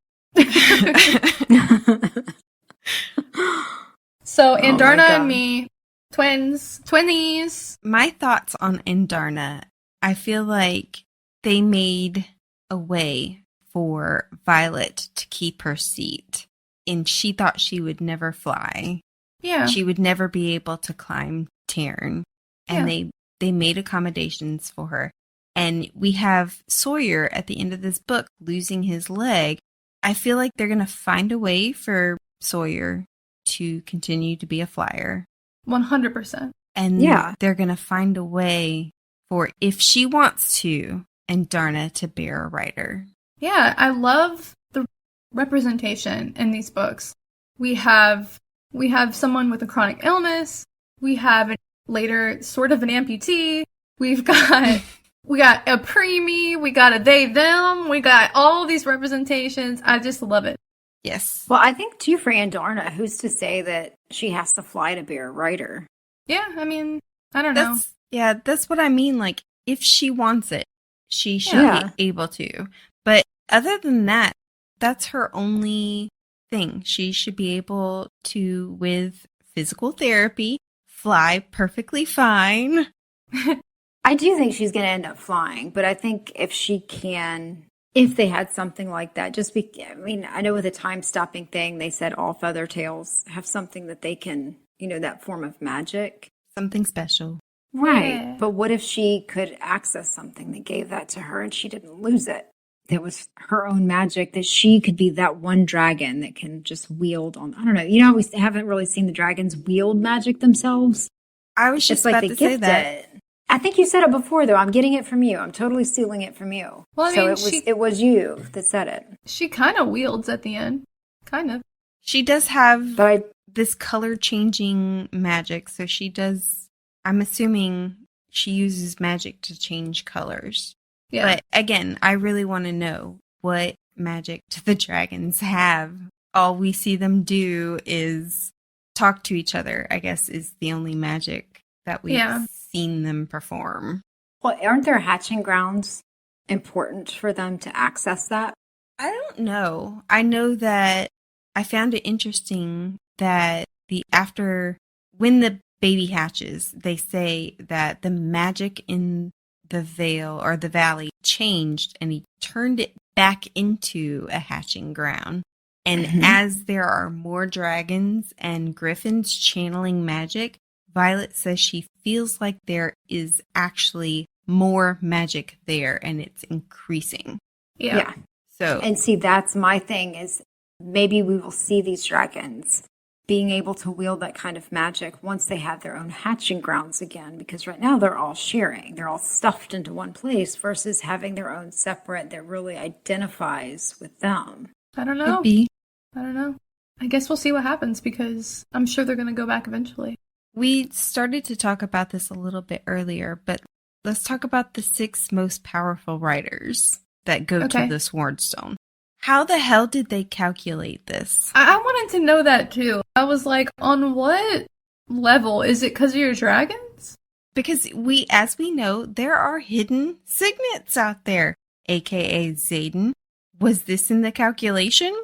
Speaker 1: So Andarna and me, twinnies.
Speaker 2: My thoughts on Andarna, I feel like they made a way for Violet to keep her seat. And she thought she would never fly.
Speaker 1: Yeah.
Speaker 2: She would never be able to climb Tarn. And they made accommodations for her. And we have Sawyer at the end of this book losing his leg. I feel like they're going to find a way for Sawyer to continue to be a flyer.
Speaker 1: 100%.
Speaker 2: And they're going to find a way for, if she wants to, Andarna to bear a rider.
Speaker 1: Yeah, I love the representation in these books. We have someone with a chronic illness. We have later sort of an amputee. We got a preemie. We got a they them. We got all these representations. I just love it.
Speaker 2: Yes.
Speaker 3: Well, I think too for Andarna, who's to say that she has to fly to bear a rider?
Speaker 1: Yeah, I mean, I don't know.
Speaker 2: Yeah, that's what I mean. Like, if she wants it, she should be able to. But other than that, that's her only thing. She should be able to, with physical therapy, fly perfectly fine.
Speaker 3: I do think she's going to end up flying, but I think if they had something like that, I know with a time-stopping thing, they said all feather tails have something that they can, that form of magic.
Speaker 2: Something special.
Speaker 3: Right.
Speaker 1: Yeah.
Speaker 3: But what if she could access something that gave that to her and she didn't lose it? That was her own magic, that she could be that one dragon that can just wield on. I don't know. We haven't really seen the dragons wield magic themselves.
Speaker 2: I was just about to say that.
Speaker 3: I think you said it before, though. I'm getting it from you. I'm totally stealing it from you.
Speaker 1: Well, I mean,
Speaker 3: it was you that said it.
Speaker 1: She kind of wields at the end. Kind of.
Speaker 2: She does have this color-changing magic, so she does... I'm assuming she uses magic to change colors.
Speaker 1: Yeah.
Speaker 2: But again, I really want to know, what magic do the dragons have? All we see them do is talk to each other, I guess, is the only magic that we've seen them perform.
Speaker 3: Well, aren't their hatching grounds important for them to access that?
Speaker 2: I don't know. I know that I found it interesting that when the baby hatches, they say that the magic in the Vale or the valley changed and he turned it back into a hatching ground. And as there are more dragons and gryphons channeling magic, Violet says she feels like there is actually more magic there and it's increasing.
Speaker 1: Yeah.
Speaker 2: So,
Speaker 3: and see, that's my thing, is maybe we will see these dragons being able to wield that kind of magic once they have their own hatching grounds again, because right now they're all sharing. They're all stuffed into one place versus having their own separate that really identifies with them.
Speaker 1: I don't know.
Speaker 2: Could be.
Speaker 1: I don't know. I guess we'll see what happens because I'm sure they're going to go back eventually.
Speaker 2: We started to talk about this a little bit earlier, but let's talk about the 6 most powerful riders that go to this wardstone. How the hell did they calculate this?
Speaker 1: I wanted to know that too. I was like, on what level? Is it because of your dragons?
Speaker 2: Because as we know, there are hidden signets out there, aka Xaden. was this in the calculation?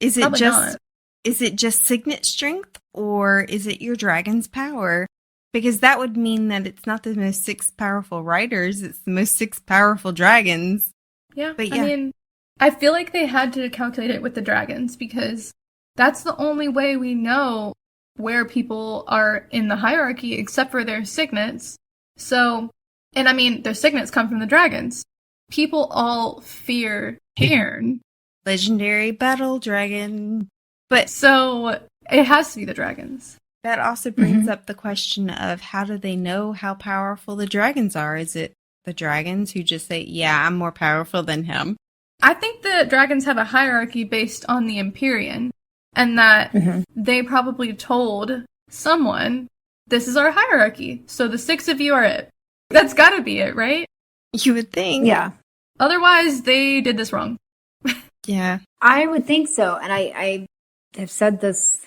Speaker 2: Is it
Speaker 1: Probably
Speaker 2: just
Speaker 1: not.
Speaker 2: is it just signet strength, or is it your dragon's power? Because that would mean that it's not the most 6 powerful riders, it's the most 6 powerful dragons.
Speaker 1: Yeah,
Speaker 2: But
Speaker 1: I
Speaker 2: yeah.
Speaker 1: mean, I feel like they had to calculate it with the dragons because that's the only way we know where people are in the hierarchy except for their signets. So, and I mean, their signets come from the dragons. People all fear Cairn.
Speaker 2: Legendary battle dragon. But
Speaker 1: So, it has to be the dragons.
Speaker 2: that also brings up the question of how do they know how powerful the dragons are? Is it the dragons who just say, yeah, I'm more powerful than him?
Speaker 1: I think the dragons have a hierarchy based on the Empyrean, and that they probably told someone, this is our hierarchy, so the 6 of you are it. That's gotta be it, right?
Speaker 2: You would think.
Speaker 3: Yeah,
Speaker 1: Otherwise, they did this wrong.
Speaker 2: Yeah.
Speaker 3: I would think so. And I have said this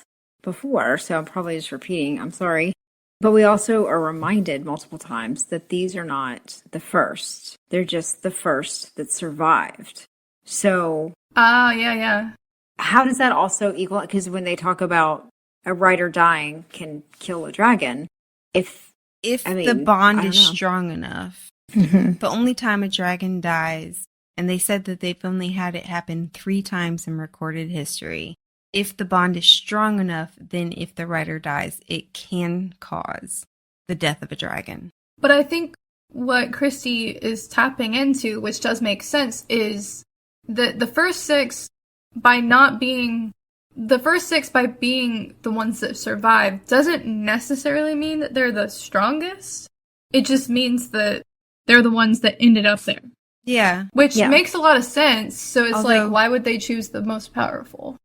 Speaker 3: before, so I'm probably just repeating. I'm sorry. But we also are reminded multiple times that these are not the first. They're just the first that survived. So
Speaker 1: Yeah.
Speaker 3: how does that also equal? Because when they talk about a rider dying can kill a dragon,
Speaker 2: If
Speaker 3: I mean,
Speaker 2: the bond
Speaker 3: I don't
Speaker 2: is
Speaker 3: know.
Speaker 2: strong enough, the only time a dragon dies, and they said that they've only had it happen 3 times in recorded history. If the bond is strong enough, then if the rider dies, it can cause the death of a dragon.
Speaker 1: But I think what Christy is tapping into, which does make sense, is that the first 6 by being the ones that survive doesn't necessarily mean that they're the strongest. It just means that they're the ones that ended up there.
Speaker 2: Yeah.
Speaker 1: Which makes a lot of sense. So it's
Speaker 2: Although-
Speaker 1: why would they choose the most powerful?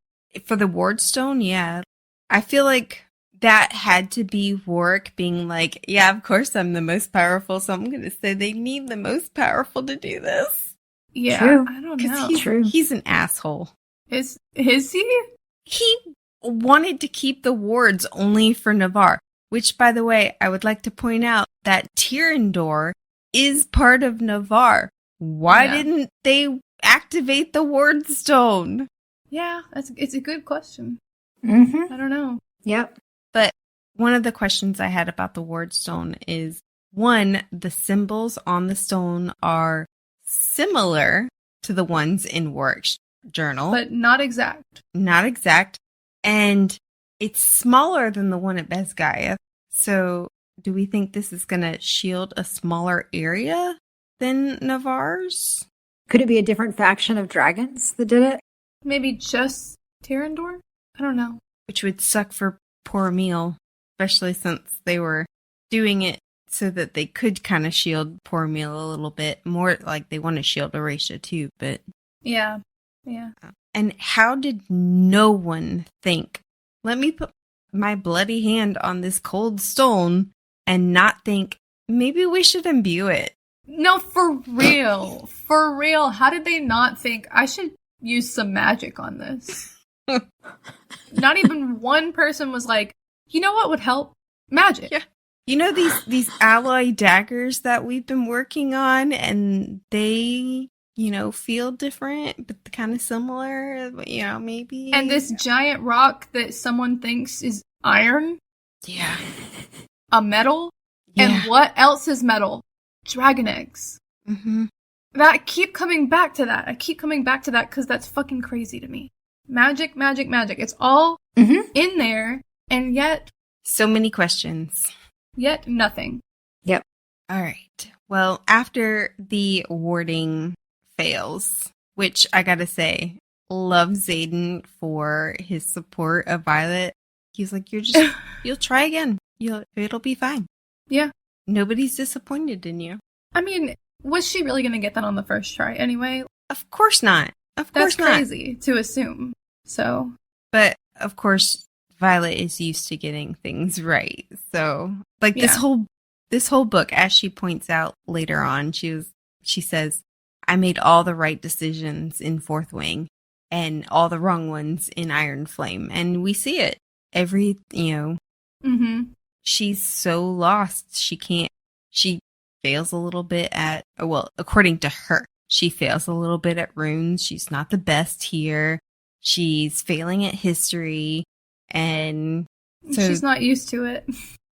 Speaker 2: For the wardstone, yeah. I feel like that had to be Warwick being like, yeah, of course I'm the most powerful, so I'm going to say they need the most powerful to do this.
Speaker 1: Yeah,
Speaker 3: True.
Speaker 1: I don't
Speaker 2: Because
Speaker 1: know.
Speaker 2: he's an asshole.
Speaker 1: Is he?
Speaker 2: He wanted to keep the wards only for Navarre, which, by the way, I would like to point out that Tyrandor is part of Navarre. Why didn't they activate the wardstone?
Speaker 1: Yeah, it's a good question.
Speaker 3: Mm-hmm.
Speaker 1: I don't know.
Speaker 3: Yep.
Speaker 2: But one of the questions I had about the wardstone is, one, the symbols on the stone are similar to the ones in Warwick's journal.
Speaker 1: But not exact.
Speaker 2: Not exact. And it's smaller than the one at Besgaiath. So do we think this is going to shield a smaller area than Navarre's?
Speaker 3: Could it be a different faction of dragons that did it?
Speaker 1: Maybe just Tyrandor? I don't know.
Speaker 2: Which would suck for poor Emil, especially since they were doing it so that they could kind of shield poor Emil a little bit. More like they want to shield Horatia too, but...
Speaker 1: Yeah.
Speaker 2: And how did no one think, let me put my bloody hand on this cold stone and not think, maybe we should imbue it?
Speaker 1: No, for real. For real. How did they not think I should use some magic on this? Not even one person was like, you know what would help? Magic.
Speaker 2: Yeah. You know these alloy daggers that we've been working on, and they, feel different, but kind of similar, maybe.
Speaker 1: And this giant rock that someone thinks is iron?
Speaker 2: Yeah.
Speaker 1: A metal?
Speaker 2: Yeah.
Speaker 1: And what else is metal? Dragon eggs.
Speaker 2: Mm-hmm.
Speaker 1: I keep coming back to that. Because that's fucking crazy to me. Magic. It's all in there, and yet
Speaker 2: So many questions.
Speaker 1: nothing.
Speaker 3: Yep.
Speaker 2: All right. Well, after the warding fails, which I gotta say, love Xaden for his support of Violet. He's like, you'll try again. It'll be fine.
Speaker 1: Yeah.
Speaker 2: Nobody's disappointed in you.
Speaker 1: I mean, was she really going to get that on the first try anyway?
Speaker 2: Of course not. Of course
Speaker 1: That's
Speaker 2: not.
Speaker 1: crazy to assume. So.
Speaker 2: But of course, Violet is used to getting things right. So, this whole book, as she points out later on, she says, I made all the right decisions in Fourth Wing and all the wrong ones in Iron Flame. And we see it.
Speaker 1: Mm-hmm.
Speaker 2: She's so lost. She fails a little bit according to her, She fails a little bit at runes. She's not the best here. She's failing at history. And so
Speaker 1: she's not used to it.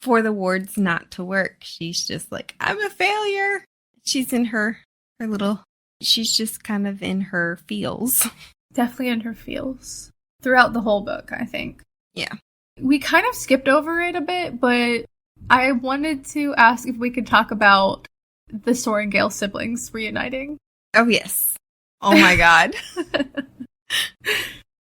Speaker 2: For the wards not to work, she's just like, I'm a failure. She's in her little, she's just kind of in her feels.
Speaker 1: Definitely in her feels. Throughout the whole book, I think.
Speaker 2: Yeah.
Speaker 1: We kind of skipped over it a bit, but I wanted to ask if we could talk about the Sorrengail siblings reuniting.
Speaker 2: Oh, yes. Oh, my God.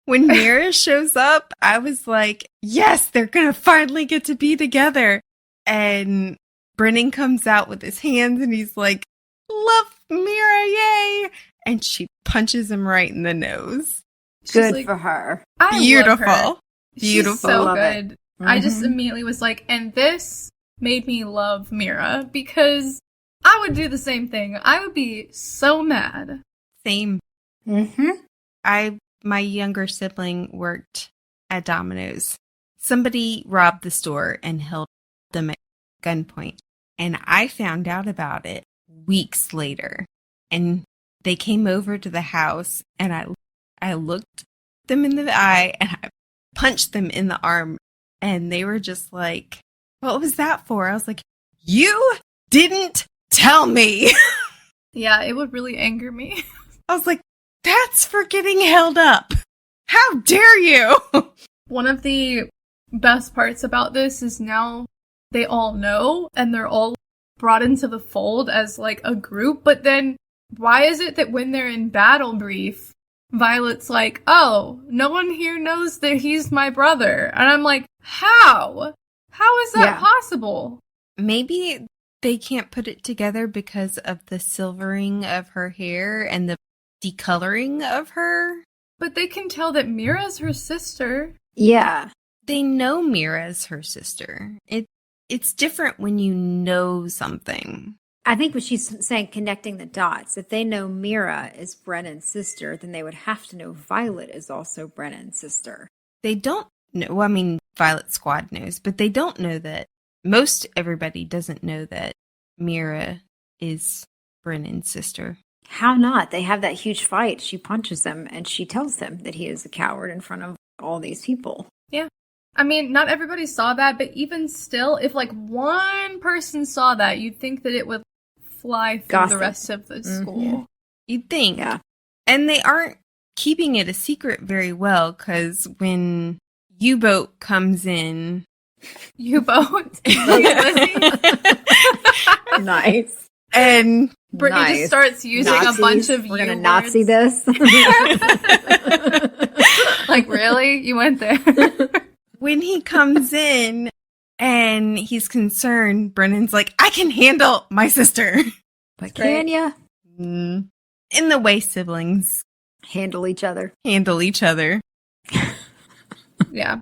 Speaker 2: When Mira shows up, I was like, yes, they're going to finally get to be together. And Brennan comes out with his hands and he's like, love Mira, yay. And she punches him right in the nose.
Speaker 3: Good for her.
Speaker 2: Beautiful.
Speaker 1: Love her.
Speaker 2: Beautiful.
Speaker 1: She's so
Speaker 3: Love
Speaker 1: good.
Speaker 3: Mm-hmm.
Speaker 1: I just immediately was like, and this made me love Mira because I would do the same thing. I would be so mad.
Speaker 2: Same.
Speaker 3: Mm-hmm.
Speaker 2: My younger sibling worked at Domino's. Somebody robbed the store and held them at gunpoint. And I found out about it weeks later. And they came over to the house and I looked them in the eye and I punched them in the arm. And they were just like, what was that for? I was like, you didn't tell me.
Speaker 1: Yeah, it would really anger me.
Speaker 2: I was like, that's for getting held up. How dare you?
Speaker 1: One of the best parts about this is now they all know and they're all brought into the fold as like a group. But then why is it that when they're in battle brief, Violet's like, oh, no one here knows that he's my brother. And I'm like, how? How is that possible?
Speaker 2: Maybe they can't put it together because of the silvering of her hair and the decoloring of her.
Speaker 1: But they can tell that Mira's her sister.
Speaker 3: Yeah.
Speaker 2: They know Mira's her sister. It's different when you know something.
Speaker 3: I think what she's saying, connecting the dots. If they know Mira is Brennan's sister, then they would have to know Violet is also Brennan's sister.
Speaker 2: They don't know. Well, I mean, Violet Squad knows, but they don't know that. Most everybody doesn't know that Mira is Brennan's sister.
Speaker 3: How not? They have that huge fight. She punches him and she tells him that he is a coward in front of all these people.
Speaker 1: Yeah. I mean, not everybody saw that, but even still, if like one person saw that, you'd think that it would fly through the rest of the school.
Speaker 2: You'd think.
Speaker 3: Yeah.
Speaker 2: And they aren't keeping it a secret very well, because when U-Boat comes in...
Speaker 1: U-Boat?
Speaker 3: Nice.
Speaker 2: And
Speaker 1: Brittany just starts using
Speaker 3: Nazis.
Speaker 1: a bunch of
Speaker 3: We're going to
Speaker 1: U
Speaker 3: Nazi
Speaker 1: words.
Speaker 3: this.
Speaker 1: Like, really? You went there?
Speaker 2: When he comes in and he's concerned, Brennan's like, I can handle my sister.
Speaker 3: But can ya?
Speaker 2: In the way siblings
Speaker 3: Handle each other.
Speaker 2: handle each other.
Speaker 1: Yeah.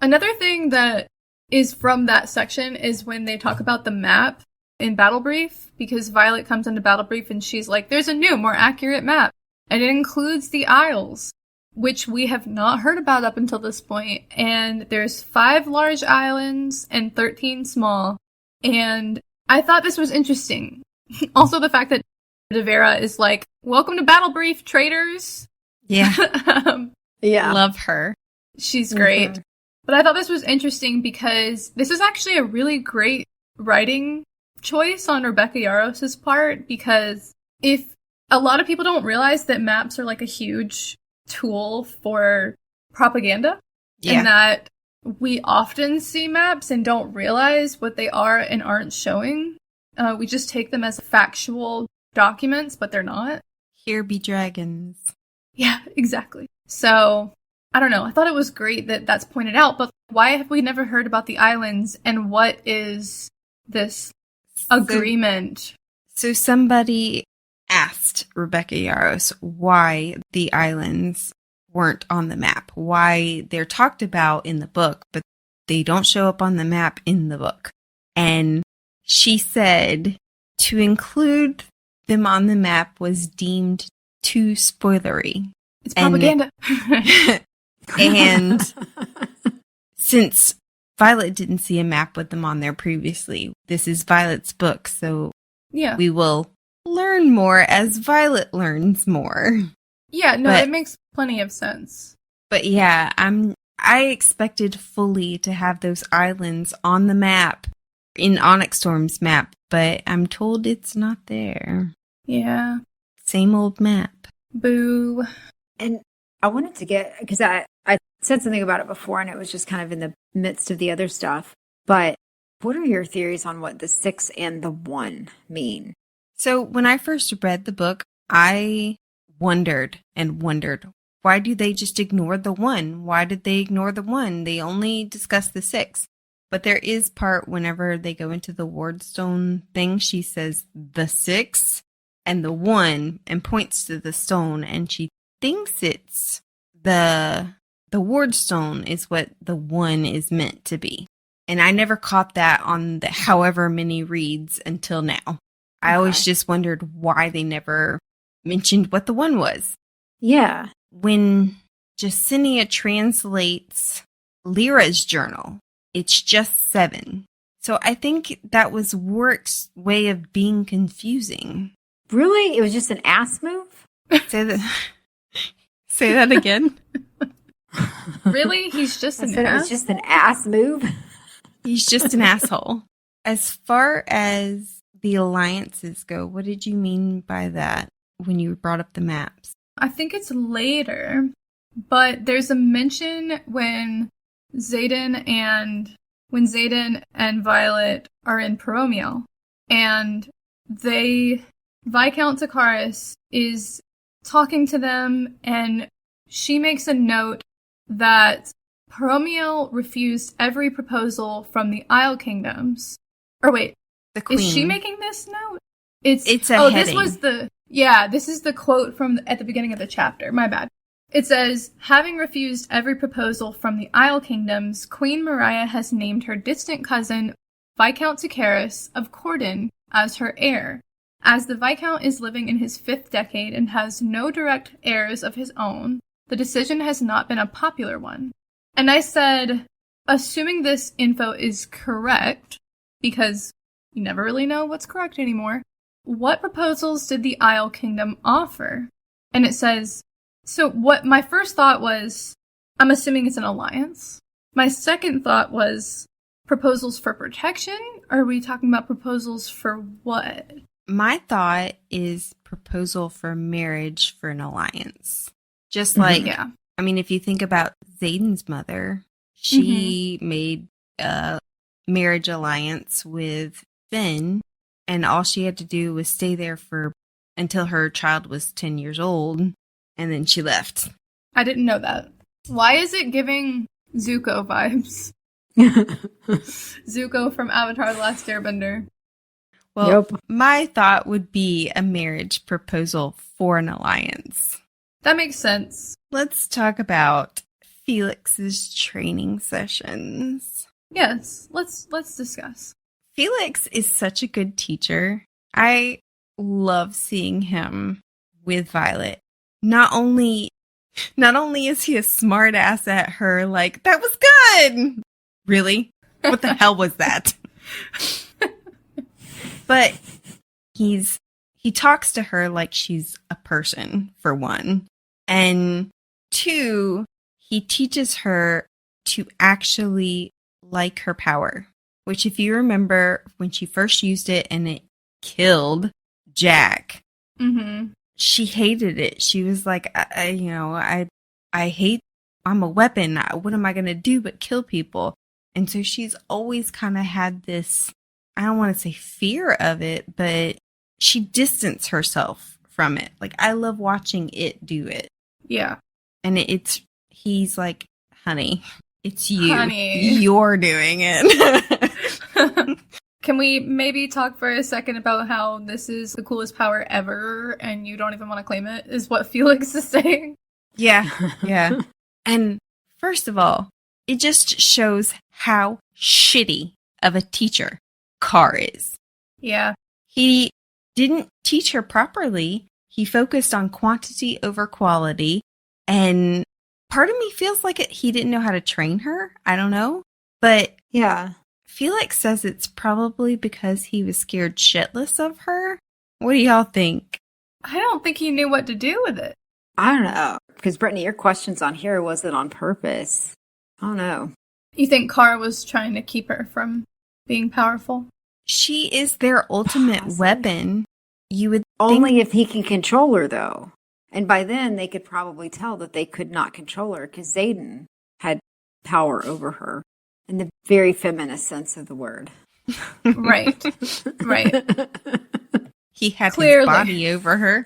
Speaker 1: Another thing that is from that section is when they talk about the map in Battle Brief, because Violet comes into Battle Brief and she's like, there's a new, more accurate map. And it includes the Isles, which we have not heard about up until this point. And there's 5 large islands and 13 small. And I thought this was interesting. Also, the fact that De Vera is like, welcome to Battle Brief, traitors.
Speaker 2: Yeah.
Speaker 3: Yeah.
Speaker 2: Love her.
Speaker 1: She's great. But I thought this was interesting because this is actually a really great writing choice on Rebecca Yaros's part, because if a lot of people don't realize that maps are like a huge tool for propaganda, and that we often see maps and don't realize what they are and aren't showing. We just take them as factual documents, but they're not.
Speaker 2: Here be dragons.
Speaker 1: Yeah, exactly. So, I don't know. I thought it was great that that's pointed out, but why have we never heard about the islands, and what is this agreement?
Speaker 2: So somebody asked Rebecca Yaros why the islands weren't on the map, why they're talked about in the book, but they don't show up on the map in the book. And she said to include them on the map was deemed too spoilery.
Speaker 1: It's propaganda.
Speaker 2: And since Violet didn't see a map with them on there previously, this is Violet's book, so
Speaker 1: Yeah.
Speaker 2: we will learn more as Violet learns more.
Speaker 1: Yeah, no, it makes plenty of sense.
Speaker 2: But yeah, I expected fully to have those islands on the map, in Onyx Storm's map, but I'm told it's not there.
Speaker 1: Yeah.
Speaker 2: Same old map.
Speaker 1: Boo.
Speaker 3: And I wanted to get, because I said something about it before and it was just kind of in the midst of the other stuff, but what are your theories on what the 6 and the 1 mean?
Speaker 2: So when I first read the book, I wondered, why do they just ignore the 1? Why did they ignore the 1? They only discuss the 6. But there is part whenever they go into the wardstone thing, she says the 6 and the 1 and points to the stone, and she thinks it's the wardstone is what the 1 is meant to be. And I never caught that on the however many reads until now. I always just wondered why they never mentioned what the 1 was.
Speaker 3: Yeah.
Speaker 2: When Jesinia translates Lyra's journal, it's just 7. So I think that was Warwick's way of being confusing.
Speaker 3: Really? It was just an ass move?
Speaker 2: Say that again.
Speaker 1: Really? He's just an ass?
Speaker 3: It was just an ass move?
Speaker 2: He's just an asshole. As far as the alliances go, what did you mean by that when you brought up the maps?
Speaker 1: I think it's later, but there's a mention when Xaden and Violet are in Paromiel, and Viscount Takaris is talking to them, and she makes a note that Paromiel refused every proposal from the Isle Kingdoms. Or wait,
Speaker 2: the Queen.
Speaker 1: Is she making this note? It's
Speaker 2: a heading.
Speaker 1: This is the quote from at the beginning of the chapter. My bad. It says, having refused every proposal from the Isle Kingdoms, Queen Mariah has named her distant cousin, Viscount Takaris of Cordyn, as her heir. As the Viscount is living in his 5th decade and has no direct heirs of his own, the decision has not been a popular one. And I said, assuming this info is correct, because you never really know what's correct anymore, what proposals did the Isle Kingdom offer? And it says, so what my first thought was, I'm assuming it's an alliance. My second thought was proposals for protection? Or are we talking about proposals for what?
Speaker 2: My thought is proposal for marriage for an alliance. Just like, I mean, if you think about Xaden's mother, she made a marriage alliance with Finn, and all she had to do was stay there until her child was 10 years old, and then she left.
Speaker 1: I didn't know that. Why is it giving Zuko vibes? Zuko from Avatar: The Last Airbender.
Speaker 2: Well, my thought would be a marriage proposal for an alliance.
Speaker 1: That makes sense.
Speaker 2: Let's talk about Felix's training sessions.
Speaker 1: Yes, let's discuss.
Speaker 2: Felix is such a good teacher. I love seeing him with Violet. Not only is he a smart ass at her, like, that was good! Really? What the hell was that? But he talks to her like she's a person, for one. And 2, he teaches her to actually like her power. Which, if you remember, when she first used it and it killed Jack, she hated it. She was like, I hate, I'm a weapon. What am I going to do but kill people? And so she's always kind of had this, I don't want to say fear of it, but she distanced herself from it. Like, I love watching it do it.
Speaker 1: Yeah.
Speaker 2: And he's like, honey, it's you.
Speaker 1: Honey.
Speaker 2: You're doing it.
Speaker 1: Can we maybe talk for a second about how this is the coolest power ever and you don't even want to claim it, is what Felix is saying?
Speaker 2: Yeah. And first of all, it just shows how shitty of a teacher Carr is.
Speaker 1: Yeah.
Speaker 2: He didn't teach her properly. He focused on quantity over quality. And part of me feels like he didn't know how to train her. I don't know. But
Speaker 3: yeah,
Speaker 2: Felix says it's probably because he was scared shitless of her. What do y'all think?
Speaker 1: I don't think he knew what to do with it.
Speaker 3: I don't know. Because, Brittany, your questions on here, was it on purpose? I don't know.
Speaker 1: You think Kara was trying to keep her from being powerful?
Speaker 2: She is their ultimate weapon. You would
Speaker 3: Only if he can control her, though. And by then, they could probably tell that they could not control her because Xaden had power over her in the very feminist sense of the word.
Speaker 1: Right.
Speaker 2: He had
Speaker 1: Clearly.
Speaker 2: his body over her.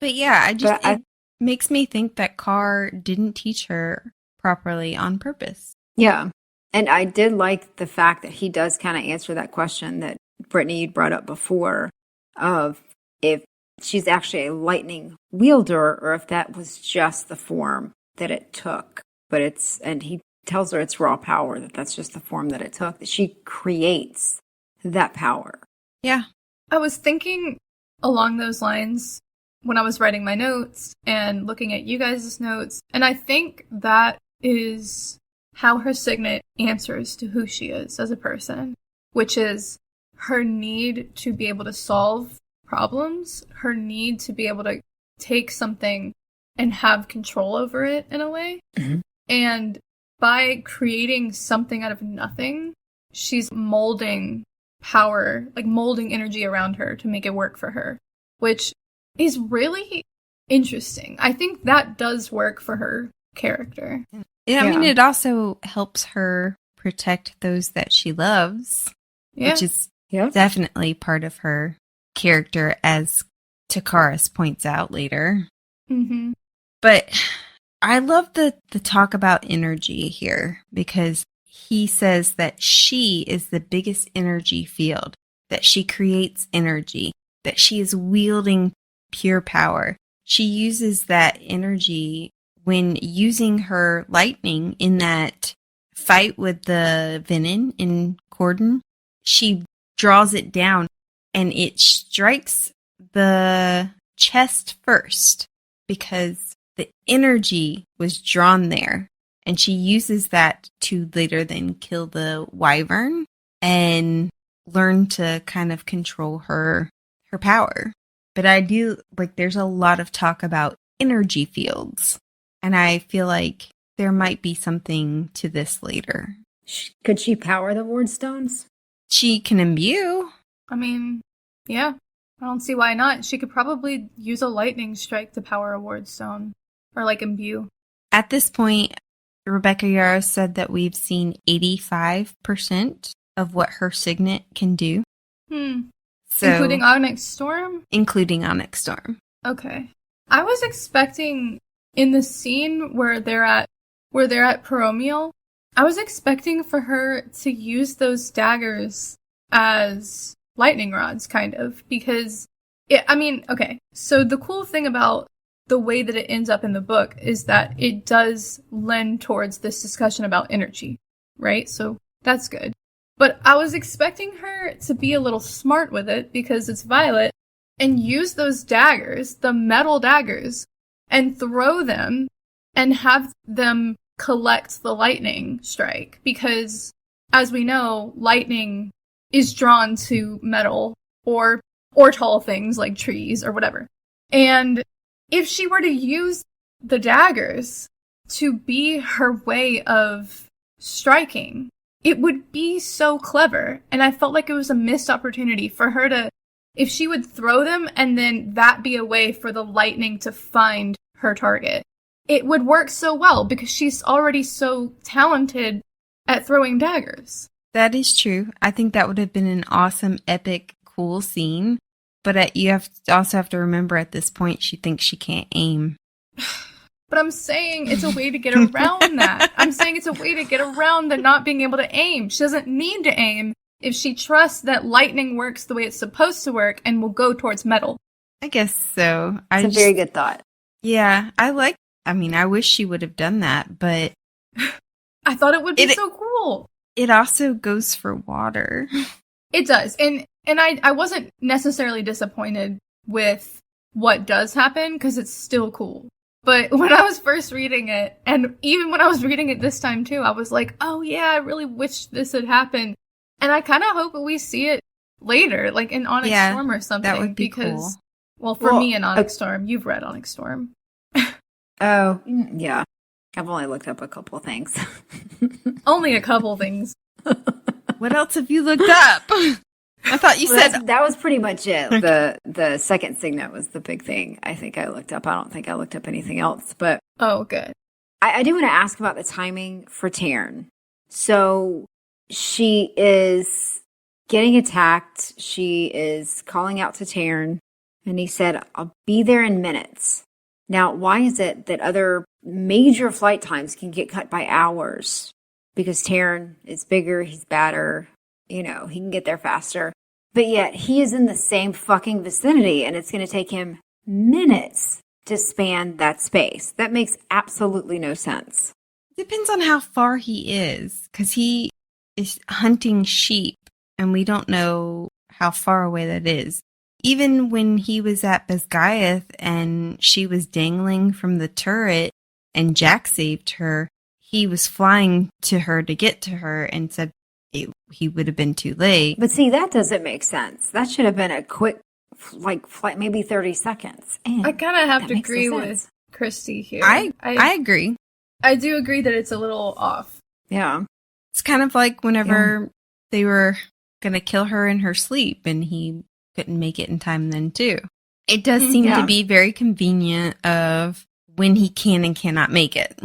Speaker 2: But yeah, it makes me think that Carr didn't teach her properly on purpose.
Speaker 3: Yeah. And I did like the fact that he does kind of answer that question that Brittany brought up before of if she's actually a lightning wielder or if that was just the form that it took. And he tells her it's raw power, that's just the form that it took, that she creates that power.
Speaker 2: Yeah.
Speaker 1: I was thinking along those lines when I was writing my notes and looking at you guys' notes, and I think that is how her signet answers to who she is as a person, which is her need to be able to solve problems, her need to be able to take something and have control over it in a way.
Speaker 3: Mm-hmm.
Speaker 1: And by creating something out of nothing, she's molding power, like molding energy around her to make it work for her, which is really interesting. I think that does work for her character.
Speaker 2: Yeah, I mean, it also helps her protect those that she loves, which is definitely part of her character, as Takaris points out later.
Speaker 1: Mm-hmm.
Speaker 2: But I love the talk about energy here, because he says that she is the biggest energy field, that she creates energy, that she is wielding pure power. She uses that energy when using her lightning in that fight with the Venin in Cordyn. She draws it down and it strikes the chest first because the energy was drawn there. And she uses that to later then kill the wyvern and learn to kind of control her power. But I do, there's a lot of talk about energy fields. And I feel like there might be something to this later.
Speaker 3: Could she power the wardstones?
Speaker 2: She can imbue.
Speaker 1: I mean, yeah. I don't see why not. She could probably use a lightning strike to power a wardstone. Or imbue.
Speaker 2: At this point, Rebecca Yarrow said that we've seen 85% of what her signet can do. So,
Speaker 1: including Onyx Storm?
Speaker 2: Including Onyx Storm.
Speaker 1: Okay. I was expecting in the scene where they're at Peromiel, I was expecting for her to use those daggers as lightning rods, kind of, because okay. So the cool thing about the way that it ends up in the book is that it does lend towards this discussion about energy, right? So that's good. But I was expecting her to be a little smart with it because it's Violet and use those daggers, the metal daggers, and throw them and have them collect the lightning strike. Because, as we know, lightning is drawn to metal or tall things like trees or whatever. And if she were to use the daggers to be her way of striking, it would be so clever. And I felt like it was a missed opportunity for her to, if she would throw them and then that be a way for the lightning to find her target. It would work so well because she's already so talented at throwing daggers.
Speaker 2: That is true. I think that would have been an awesome, epic, cool scene. But you also have to remember at this point, she thinks she can't aim.
Speaker 1: But I'm saying it's a way to get around that. I'm saying it's a way to get around the not being able to aim. She doesn't need to aim if she trusts that lightning works the way it's supposed to work and will go towards metal.
Speaker 2: I guess so.
Speaker 3: It's a very good thought.
Speaker 2: Yeah, I wish she would have done that, but
Speaker 1: I thought it would be so cool.
Speaker 2: It also goes for water.
Speaker 1: It does. And I wasn't necessarily disappointed with what does happen because it's still cool. But when I was first reading it, and even when I was reading it this time too, I was like, oh yeah, I really wish this had happened. And I kind of hope that we see it later, like in Onyx Storm or something.
Speaker 2: That would be
Speaker 1: because,
Speaker 2: cool.
Speaker 1: Well, for me in Onyx Storm, you've read Onyx Storm.
Speaker 3: Oh, yeah. I've only looked up a couple things.
Speaker 1: Only a couple things.
Speaker 2: What else have you looked up? I thought you said
Speaker 3: that was pretty much it. The second signet was the big thing I think I looked up. I don't think I looked up anything else. But
Speaker 1: oh, good.
Speaker 3: I do want to ask about the timing for Taryn. So she is getting attacked. She is calling out to Taryn, and he said, "I'll be there in minutes." Now, why is it that other major flight times can get cut by hours? Because Taryn is bigger, he's badder, he can get there faster. But yet, he is in the same fucking vicinity, and it's going to take him minutes to span that space. That makes absolutely no sense.
Speaker 2: Depends on how far he is, because he is hunting sheep, and we don't know how far away that is. Even when he was at Basgiath and she was dangling from the turret and Jack saved her, he was flying to her to get to her and said he would have been too late.
Speaker 3: But see, that doesn't make sense. That should have been a quick, flight, maybe 30 seconds. And
Speaker 1: I kind of have to agree with Christy here.
Speaker 2: I agree.
Speaker 1: I do agree that it's a little off.
Speaker 3: Yeah.
Speaker 2: It's kind of like whenever they were going to kill her in her sleep and he couldn't make it in time then too. It does seem to be very convenient of when he can and cannot make it.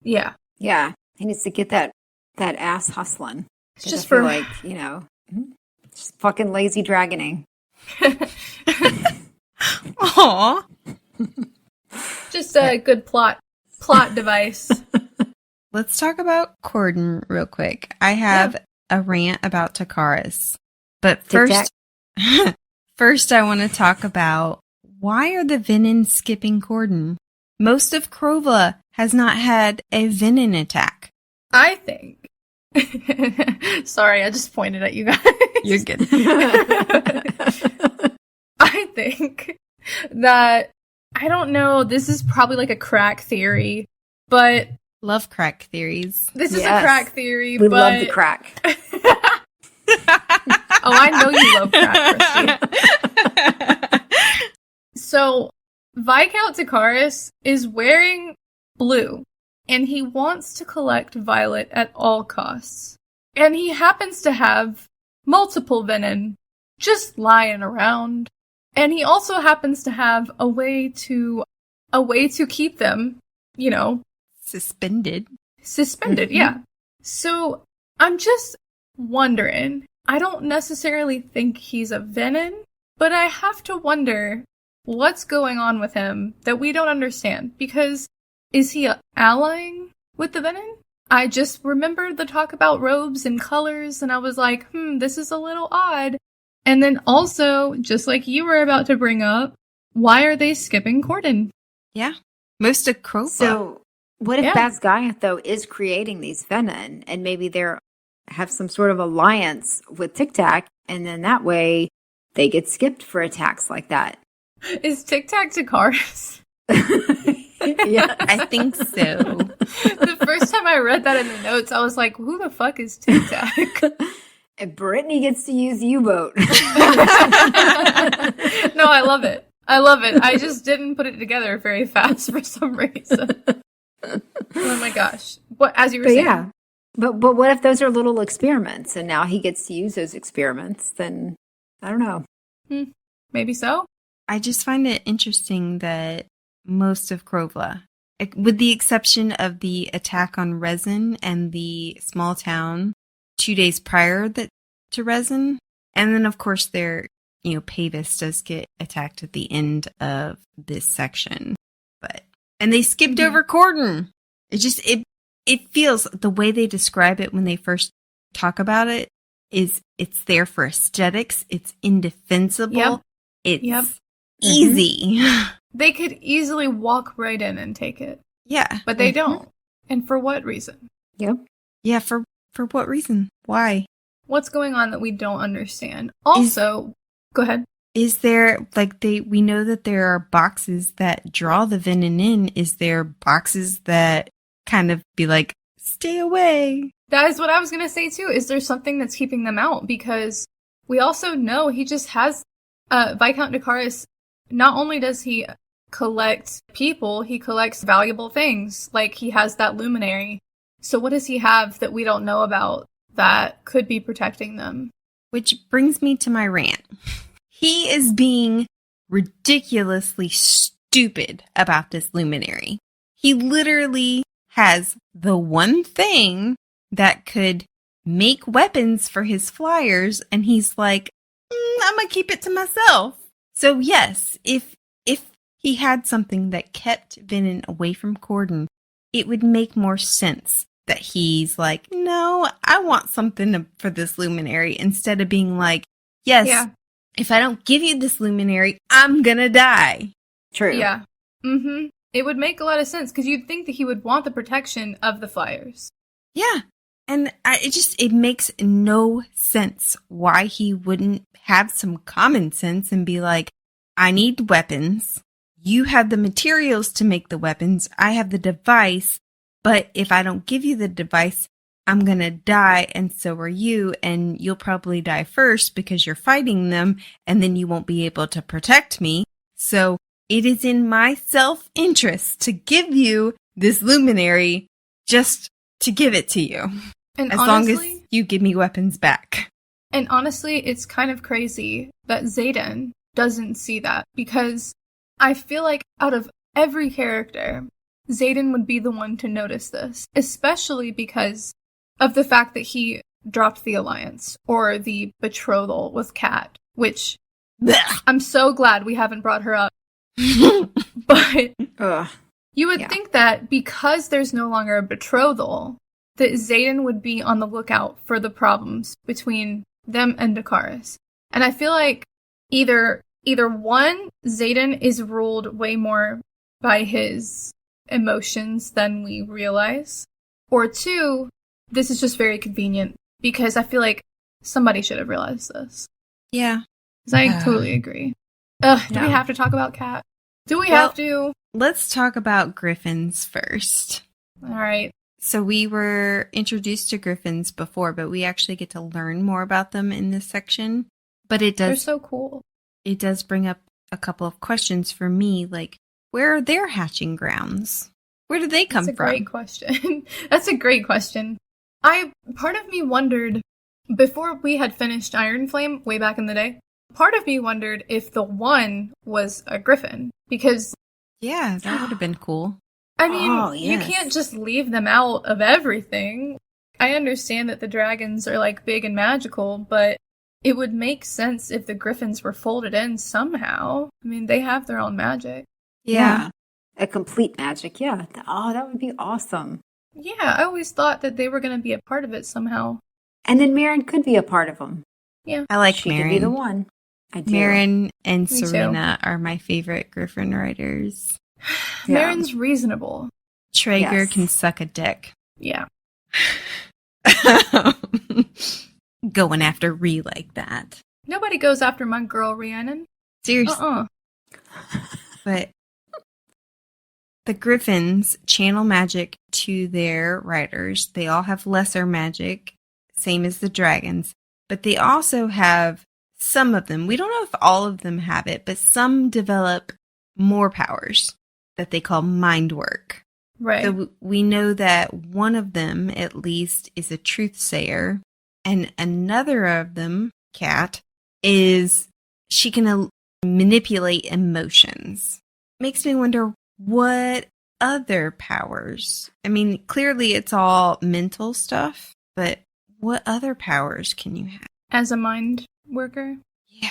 Speaker 1: Yeah.
Speaker 3: Yeah. He needs to get that ass hustling.
Speaker 1: It's just
Speaker 3: for just fucking lazy dragoning.
Speaker 2: Aww.
Speaker 1: Just a good plot device.
Speaker 2: Let's talk about Cordyn real quick. I have a rant about Takaris. But first I want to talk about why are the Venin skipping Cordyn? Most of Krovla has not had a Venin attack.
Speaker 1: I think. Sorry, I just pointed at you guys.
Speaker 2: You're good.
Speaker 1: I think that, I don't know, this is probably like a crack theory, but...
Speaker 2: Love crack theories.
Speaker 1: This is a crack theory,
Speaker 3: we
Speaker 1: but...
Speaker 3: love the crack.
Speaker 1: Oh, I know you love crack, Christy. So, Viscount Takaris is wearing blue, and he wants to collect Violet at all costs. And he happens to have multiple Venin just lying around. And he also happens to have a way to keep them,
Speaker 2: Suspended,
Speaker 1: yeah. So, I'm just wondering, I don't necessarily think he's a Venin, but I have to wonder what's going on with him that we don't understand. Because is he allying with the Venin? I just remembered the talk about robes and colors, and I was like, this is a little odd. And then also, just like you were about to bring up, why are they skipping Cordyn?
Speaker 2: Yeah. Most of Krovla.
Speaker 3: So, what if Basgiath, though, is creating these Venin, and maybe they're have some sort of alliance with Tic-tac, and then that way they get skipped for attacks like that.
Speaker 1: Is Tic-tac Takaris?
Speaker 3: Yeah,
Speaker 2: I think so.
Speaker 1: The first time I read that in the notes, I was like, who the fuck is Tic-tac?
Speaker 3: And Brittany gets to use U-boat.
Speaker 1: No, I love it. I just didn't put it together very fast for some reason. Oh my gosh. What, as you were saying.
Speaker 3: Yeah. But what if those are little experiments and now he gets to use those experiments? Then I don't know.
Speaker 1: Maybe so.
Speaker 2: I just find it interesting that most of Krovla, with the exception of the attack on Resin and the small town 2 days prior to Resin, and then of course Pavis does get attacked at the end of this section, and they skipped over Cordyn. It feels, the way they describe it when they first talk about it is it's there for aesthetics. It's indefensible.
Speaker 1: Yep.
Speaker 2: It's easy.
Speaker 1: They could easily walk right in and take it.
Speaker 2: Yeah.
Speaker 1: But they don't. And for what reason?
Speaker 3: Yep.
Speaker 2: Yeah, for what reason? Why?
Speaker 1: What's going on that we don't understand? Also, go ahead.
Speaker 2: Is there, we know that there are boxes that draw the Venin in. Is there boxes that kind of be like, stay away?
Speaker 1: That is what I was going to say, too. Is there something that's keeping them out? Because we also know he just has... Viscount Dracarys, not only does he collect people, he collects valuable things. Like, he has that luminary. So what does he have that we don't know about that could be protecting them?
Speaker 2: Which brings me to my rant. He is being ridiculously stupid about this luminary. He literally has the one thing that could make weapons for his flyers, and he's like, I'm gonna keep it to myself. So yes, if he had something that kept Venin away from Cordyn, it would make more sense that he's like, no, I want something for this luminary, instead of being like, yes, if I don't give you this luminary, I'm gonna die.
Speaker 3: True.
Speaker 1: Yeah. Mm-hmm. It would make a lot of sense, because you'd think that he would want the protection of the flyers.
Speaker 2: Yeah. And it makes no sense why he wouldn't have some common sense and be like, I need weapons. You have the materials to make the weapons. I have the device. But if I don't give you the device, I'm going to die, and so are you. And you'll probably die first because you're fighting them, and then you won't be able to protect me. So it is in my self-interest to give you this luminary, just to give it to you.
Speaker 1: And
Speaker 2: as
Speaker 1: honestly,
Speaker 2: long as you give me weapons back.
Speaker 1: And honestly, it's kind of crazy that Xaden doesn't see that, because I feel like out of every character, Xaden would be the one to notice this, especially because of the fact that he dropped the alliance, or the betrothal with Cat, which I'm so glad we haven't brought her up. But you would think that because there's no longer a betrothal, that Xaden would be on the lookout for the problems between them and Dracarys. And I feel like either one, Xaden is ruled way more by his emotions than we realize, or two, this is just very convenient, because I feel like somebody should have realized this.
Speaker 2: Yeah.
Speaker 1: Because I totally agree. Do we have to talk about Cat? Do we have to?
Speaker 2: Let's talk about Gryphons first.
Speaker 1: All right.
Speaker 2: So we were introduced to Gryphons before, but we actually get to learn more about them in this section. But
Speaker 1: They're so cool.
Speaker 2: It does bring up a couple of questions for me, like, where are their hatching grounds? Where did they come from?
Speaker 1: That's a great question. That's a great question. Part of me wondered, before we had finished Iron Flame way back in the day, part of me wondered if the one was a griffin, because...
Speaker 2: Yeah, that would have been cool.
Speaker 1: I mean, you can't just leave them out of everything. I understand that the dragons are, like, big and magical, but it would make sense if the griffins were folded in somehow. I mean, they have their own magic.
Speaker 3: Yeah. A complete magic, yeah. Oh, that would be awesome.
Speaker 1: Yeah, I always thought that they were going to be a part of it somehow.
Speaker 3: And then Marin could be a part of them.
Speaker 1: Yeah.
Speaker 2: I like
Speaker 3: she
Speaker 2: Marin.
Speaker 3: She could be the one. I do.
Speaker 2: Marin and
Speaker 1: Me
Speaker 2: Serena are my favorite Griffin riders.
Speaker 1: Yeah. Marin's reasonable.
Speaker 2: Traeger can suck a dick.
Speaker 1: Yeah.
Speaker 2: Going after Rhea like that.
Speaker 1: Nobody goes after my girl, Rhiannon.
Speaker 2: Seriously. But the Griffins channel magic to their riders. They all have lesser magic, same as the dragons. But they also have some of them. We don't know if all of them have it, but some develop more powers that they call mind work.
Speaker 1: Right.
Speaker 2: So we know that one of them, at least, is a truth sayer. And another of them, Cat, she can manipulate emotions. Makes me wonder what other powers. I mean, clearly it's all mental stuff, but what other powers can you have?
Speaker 1: As a mind worker?
Speaker 2: Yeah.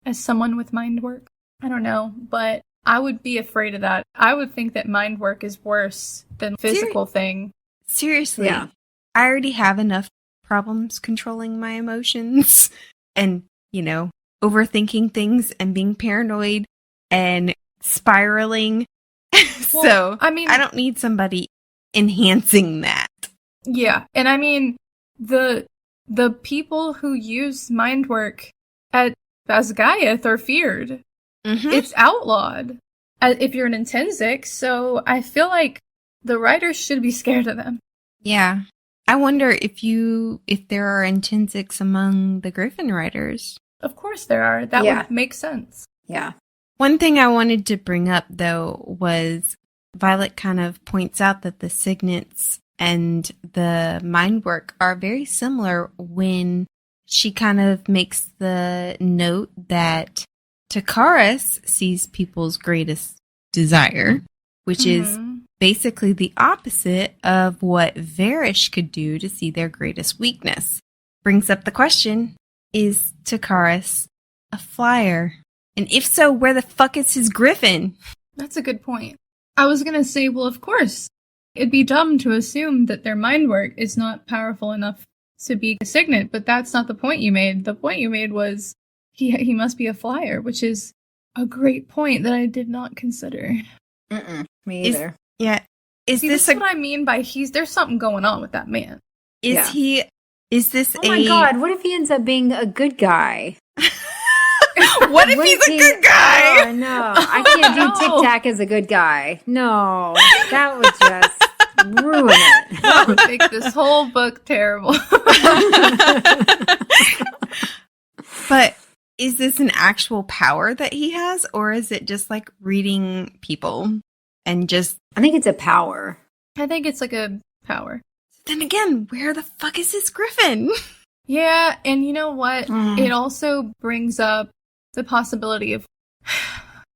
Speaker 1: As someone with mind work? I don't know, but I would be afraid of that. I would think that mind work is worse than physical thing.
Speaker 2: Seriously.
Speaker 3: Yeah.
Speaker 2: I already have enough problems controlling my emotions and, overthinking things and being paranoid and spiraling. So, I mean, I don't need somebody enhancing that.
Speaker 1: Yeah. And I mean, the people who use mind work at Basgaiath are feared. Mm-hmm. It's outlawed if you're an intrinsic, so I feel like the writers should be scared of them.
Speaker 2: Yeah. I wonder if there are intensics among the Griffin riders.
Speaker 1: Of course there are. That would make sense.
Speaker 3: Yeah.
Speaker 2: One thing I wanted to bring up, though, was Violet kind of points out that the signets and the mind work are very similar when she kind of makes the note that Takaris sees people's greatest desire, which is basically the opposite of what Varish could do to see their greatest weakness. Brings up the question, is Takaris a flyer? And if so, where the fuck is his griffin?
Speaker 1: That's a good point. I was going to say, well, of course, it'd be dumb to assume that their mind work is not powerful enough to be a signet, but that's not the point you made. The point you made was he must be a flyer, which is a great point that I did not consider.
Speaker 3: Me either.
Speaker 2: Is
Speaker 1: See,
Speaker 2: this
Speaker 1: what I mean by there's something going on with that man.
Speaker 2: Is this
Speaker 3: oh my god, what if he ends up being a good guy?
Speaker 2: What if he's a good guy?
Speaker 3: Oh, no, I can't do Tic-tac as a good guy. No, that would just ruin it.
Speaker 1: That would make this whole book terrible.
Speaker 2: But is this an actual power that he has, or is it just like reading people and just...
Speaker 3: I think it's a power.
Speaker 1: I think it's like a power.
Speaker 2: Then again, where the fuck is his griffin?
Speaker 1: Yeah, and you know what? It also brings up the possibility of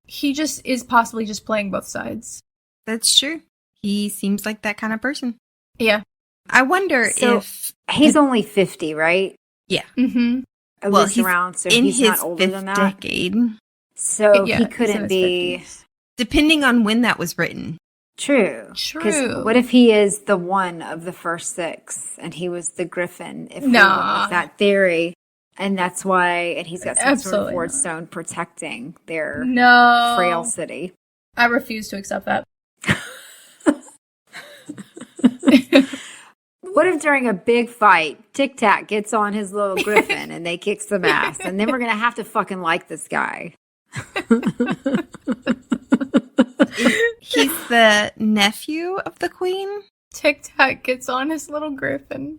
Speaker 1: he just is possibly just playing both sides.
Speaker 2: That's true. He seems like that kind of person.
Speaker 1: Yeah.
Speaker 2: I wonder if...
Speaker 3: He's only 50, right?
Speaker 2: Yeah.
Speaker 1: Mm-hmm.
Speaker 3: Well, he's around, so
Speaker 2: in
Speaker 3: he's
Speaker 2: his
Speaker 3: not older
Speaker 2: fifth
Speaker 3: than that.
Speaker 2: decade.
Speaker 3: So
Speaker 1: yeah,
Speaker 3: he couldn't be...
Speaker 1: 50s.
Speaker 2: Depending on when that was written.
Speaker 3: True.
Speaker 1: True.
Speaker 3: What if he is the one of the first six, and he was the griffin, if we went with that theory? And that's why, and he's got some sort of wardstone protecting their frail city.
Speaker 1: I refuse to accept that.
Speaker 3: What if during a big fight, Tic-tac gets on his little griffin and they kick some ass, and then we're going to have to fucking like this guy?
Speaker 2: He's the nephew of the queen?
Speaker 1: Tic-tac gets on his little griffin.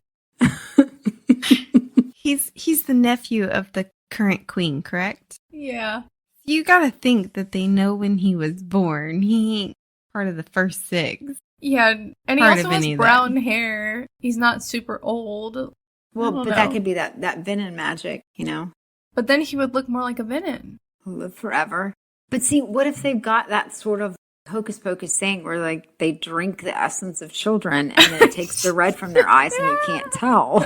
Speaker 2: He's the nephew of the current queen, correct?
Speaker 1: Yeah.
Speaker 2: You gotta think that they know when he was born. He ain't part of the first six.
Speaker 1: Yeah, and he also has brown hair. He's not super old.
Speaker 3: Well, but that could be that venom magic, you know?
Speaker 1: But then he would look more like a venom.
Speaker 3: Who live forever. But see, what if they've got that sort of hocus pocus thing where like they drink the essence of children and then it takes the red from their eyes and you can't tell?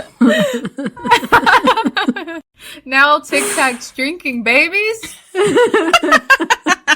Speaker 1: Now Tic-tac's drinking babies.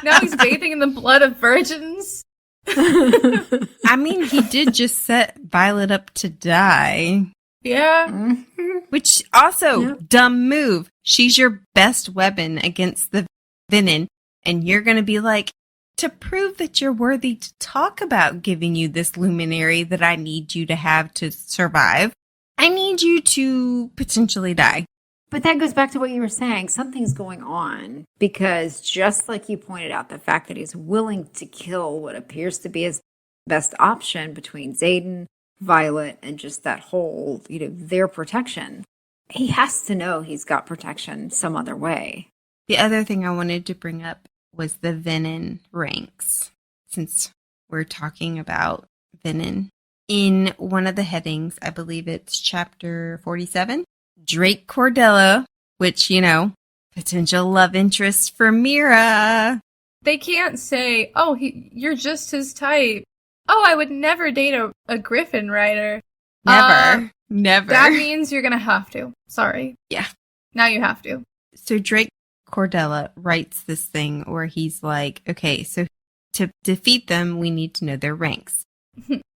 Speaker 1: Now he's bathing in the blood of virgins.
Speaker 2: I mean, he did just set Violet up to die.
Speaker 1: Yeah.
Speaker 3: Mm-hmm.
Speaker 2: Which also, dumb move. She's your best weapon against the venom. And you're going to be like, to prove that you're worthy to talk about giving you this luminary that I need you to have to survive, I need you to potentially die.
Speaker 3: But that goes back to what you were saying. Something's going on because just like you pointed out, the fact that he's willing to kill what appears to be his best option between Xaden, Violet, and just that whole, their protection. He has to know he's got protection some other way.
Speaker 2: The other thing I wanted to bring up was the venom ranks, since we're talking about venom. In one of the headings, I believe it's chapter 47, Drake Cordello, which, potential love interest for Mira.
Speaker 1: They can't say, oh, you're just his type. Oh, I would never date a griffin rider.
Speaker 2: Never.
Speaker 1: That means you're going to have to. Sorry.
Speaker 2: Yeah.
Speaker 1: Now you have to.
Speaker 2: So Drake Cordella writes this thing where he's like, okay, so to defeat them, we need to know their ranks.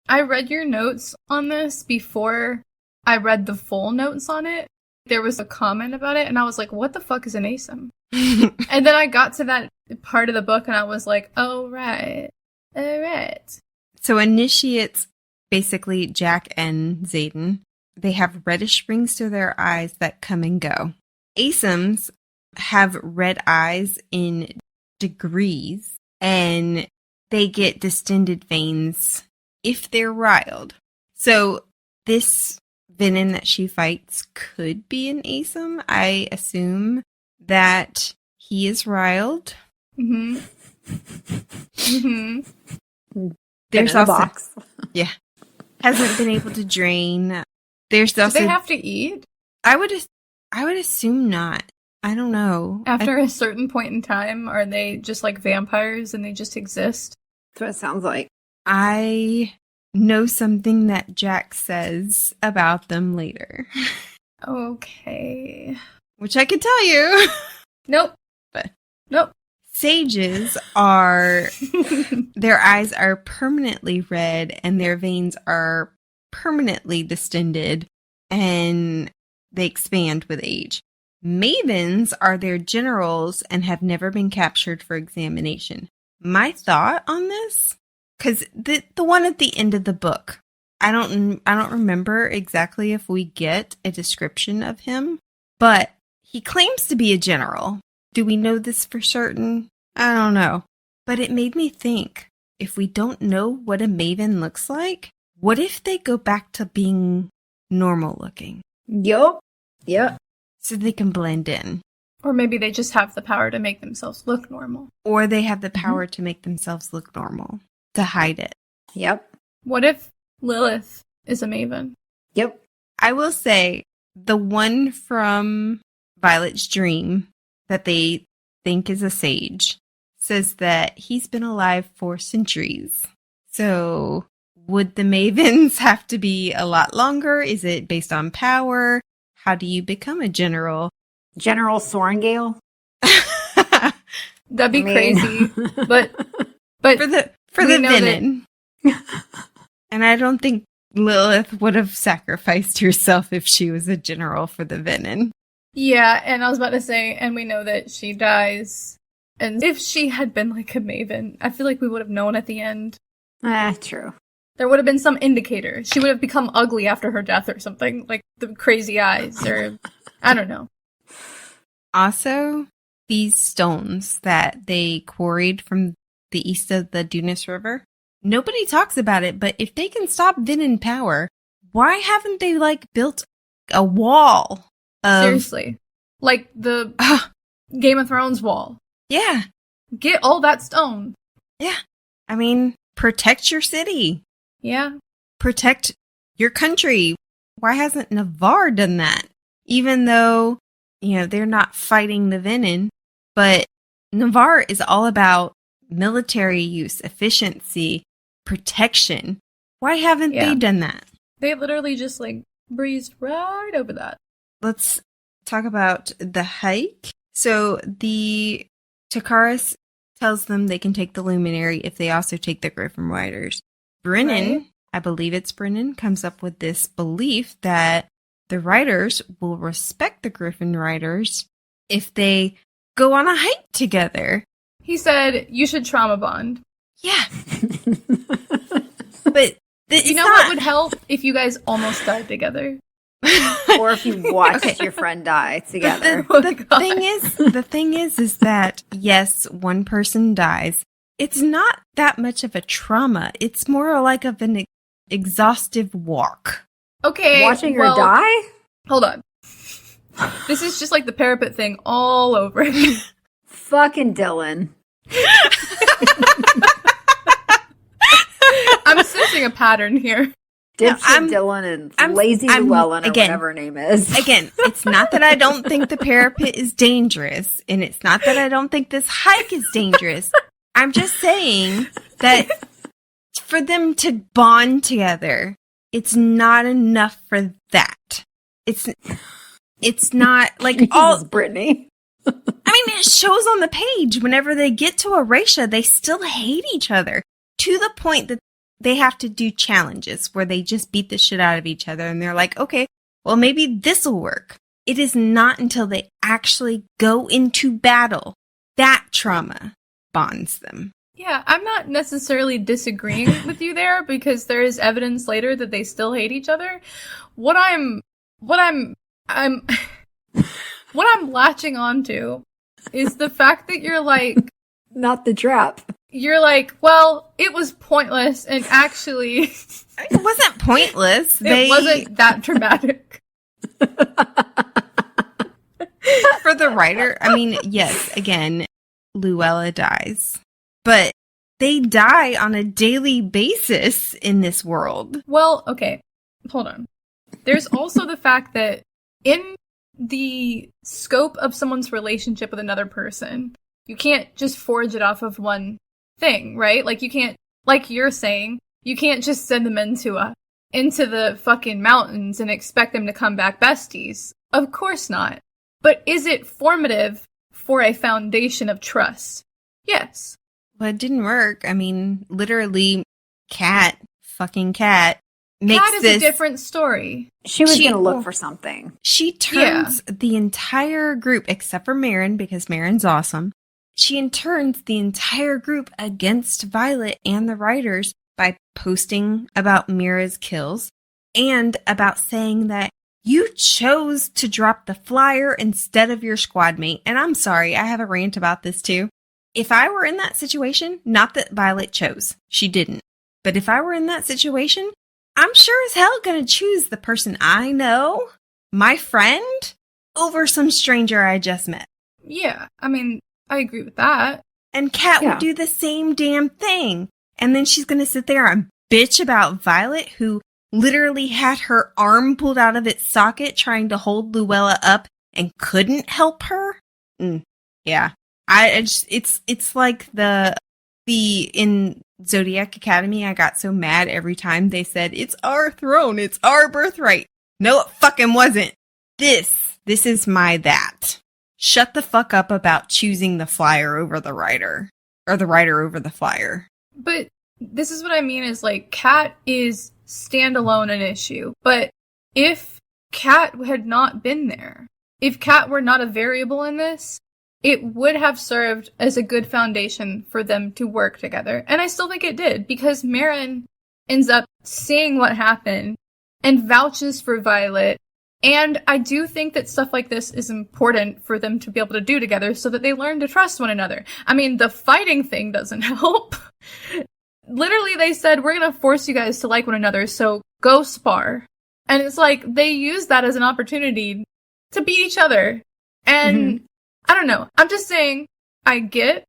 Speaker 1: I read your notes on this before I read the full notes on it. There was a comment about it, and I was like, what the fuck is an ASIM? And then I got to that part of the book, and I was like, oh, right. All right.
Speaker 2: So initiates, basically Jack and Xaden, they have reddish rings to their eyes that come and go. ASIMs have red eyes in degrees, and they get distended veins if they're riled. So this venom that she fights could be an ASIM. I assume that he is riled.
Speaker 1: Mm-hmm. Mm-hmm.
Speaker 2: There's
Speaker 3: also
Speaker 2: also
Speaker 3: box.
Speaker 2: Yeah. Hasn't been able to drain. There's
Speaker 1: Do
Speaker 2: also
Speaker 1: they have to eat
Speaker 2: I would assume not. I don't know.
Speaker 1: after a certain point in time? Are they just like vampires and they just exist?
Speaker 3: That's what it sounds like.
Speaker 2: I know something that Jack says about them later,
Speaker 1: Okay.
Speaker 2: which I could tell you.
Speaker 1: Nope.
Speaker 2: But-
Speaker 1: Nope.
Speaker 2: Sages are, their eyes are permanently red and their veins are permanently distended and they expand with age. Mavens are their generals and have never been captured for examination. My thought on this, because the one at the end of the book, I don't remember exactly if we get a description of him, but he claims to be a general. Do we know this for certain? I don't know. But it made me think, if we don't know what a maven looks like, what if they go back to being normal looking?
Speaker 3: Yup. Yep.
Speaker 2: So they can blend in.
Speaker 1: Or maybe they just have the power to make themselves look normal.
Speaker 2: Or they have the power to make themselves look normal, to hide it.
Speaker 3: Yep.
Speaker 1: What if Lilith is a maven?
Speaker 3: Yep.
Speaker 2: I will say, the one from Violet's dream that they think is a sage says that he's been alive for centuries. So would the mavens have to be a lot longer? Is it based on power? How do you become a general?
Speaker 3: General Sorrengail.
Speaker 1: That'd be
Speaker 3: I mean-
Speaker 1: crazy. But
Speaker 2: for the
Speaker 1: we know
Speaker 2: venom. And I don't think Lilith would have sacrificed herself if she was a general for the venom.
Speaker 1: yeah, and I was about to say, and we know that she dies. And if she had been like a maven, I feel like we would have known at the end.
Speaker 3: True.
Speaker 1: There would have been some indicator. She would have become ugly after her death or something, like the crazy eyes, or I don't know.
Speaker 2: Also, these stones that they quarried from the east of the Dunas River, nobody talks about it, but if they can stop venom power, why haven't they, built a wall of...
Speaker 1: Seriously. Like the Game of Thrones wall.
Speaker 2: Yeah.
Speaker 1: Get all that stone.
Speaker 2: Yeah. I mean, protect your city.
Speaker 1: Yeah.
Speaker 2: Protect your country. Why hasn't Navarre done that? Even though, they're not fighting the venom, but Navarre is all about military use, efficiency, protection. Why haven't they done that?
Speaker 1: They literally just breezed right over that.
Speaker 2: Let's talk about the hike. So the Takaris tells them they can take the luminary if they also take the Griffin Riders. Brennan,
Speaker 1: Right.
Speaker 2: I believe it's Brennan, comes up with this belief that the Riders will respect the Griffin Riders if they go on a hike together.
Speaker 1: He said, you should trauma bond.
Speaker 2: Yeah. But
Speaker 1: You know what would help? If you guys almost died together.
Speaker 3: Or if you watched your friend die together.
Speaker 2: The thing is that yes, one person dies. It's not that much of a trauma. It's more like of an exhaustive walk.
Speaker 1: Okay.
Speaker 3: Watching her die?
Speaker 1: Hold on. This is just like the parapet thing all over again.
Speaker 3: Fucking Dylan.
Speaker 1: I'm sensing a pattern here.
Speaker 3: Dipshit Dylan and Lazy Llewellyn or whatever her name is.
Speaker 2: Again, it's not that I don't think the parapet is dangerous, and it's not that I don't think this hike is dangerous. I'm just saying that for them to bond together, it's not enough for that. It's not like all
Speaker 3: Brittany.
Speaker 2: I mean, it shows on the page whenever they get to Erasure, they still hate each other to the point that they have to do challenges where they just beat the shit out of each other. And they're like, okay, well, maybe this will work. It is not until they actually go into battle that trauma bonds them.
Speaker 1: Yeah, I'm not necessarily disagreeing with you there because there is evidence later that they still hate each other. What I'm latching onto is the fact that you're like,
Speaker 3: Not the trap.
Speaker 1: you're like, well, it was pointless, and actually...
Speaker 2: It wasn't pointless.
Speaker 1: It wasn't that dramatic.
Speaker 2: For the writer, I mean, yes, again, Luella dies. But they die on a daily basis in this world.
Speaker 1: Well, okay, hold on. There's also the fact that in the scope of someone's relationship with another person, you can't just forge it off of one thing, right? Like, you can't, like you're saying, you can't just send them into the fucking mountains and expect them to come back besties. Of course not. But is it formative for a foundation of trust? Yes.
Speaker 2: Well, it didn't work. I mean, literally, fucking Cat, makes
Speaker 1: Cat is a different story.
Speaker 3: She was going to look for something.
Speaker 2: She turns the entire group, except for Marin, because Marin's awesome. She turns the entire group against Violet and the writers by posting about Mira's kills and about saying that you chose to drop the flyer instead of your squad mate. And I'm sorry, I have a rant about this too. If I were in that situation, not that Violet chose, she didn't. But if I were in that situation, I'm sure as hell gonna choose the person I know, my friend, over some stranger I just met.
Speaker 1: Yeah, I mean, I agree with that.
Speaker 2: And Kat would do the same damn thing. And then she's gonna sit there and bitch about Violet, who literally had her arm pulled out of its socket trying to hold Luella up and couldn't help her. Yeah. It's like the in Zodiac Academy, I got so mad every time they said, it's our throne, it's our birthright. No, it fucking wasn't. This is my that. Shut the fuck up about choosing the flyer over the writer. Or the writer over the flyer.
Speaker 1: But this is what I mean is, like, Cat is standalone an issue. But if Cat had not been there, if Cat were not a variable in this, it would have served as a good foundation for them to work together. And I still think it did, because Marin ends up seeing what happened and vouches for Violet. And I do think that stuff like this is important for them to be able to do together so that they learn to trust one another. I mean, the fighting thing doesn't help. Literally, they said, we're going to force you guys to like one another, so go spar. And it's like, they use that as an opportunity to beat each other. And I don't know. I'm just saying, I get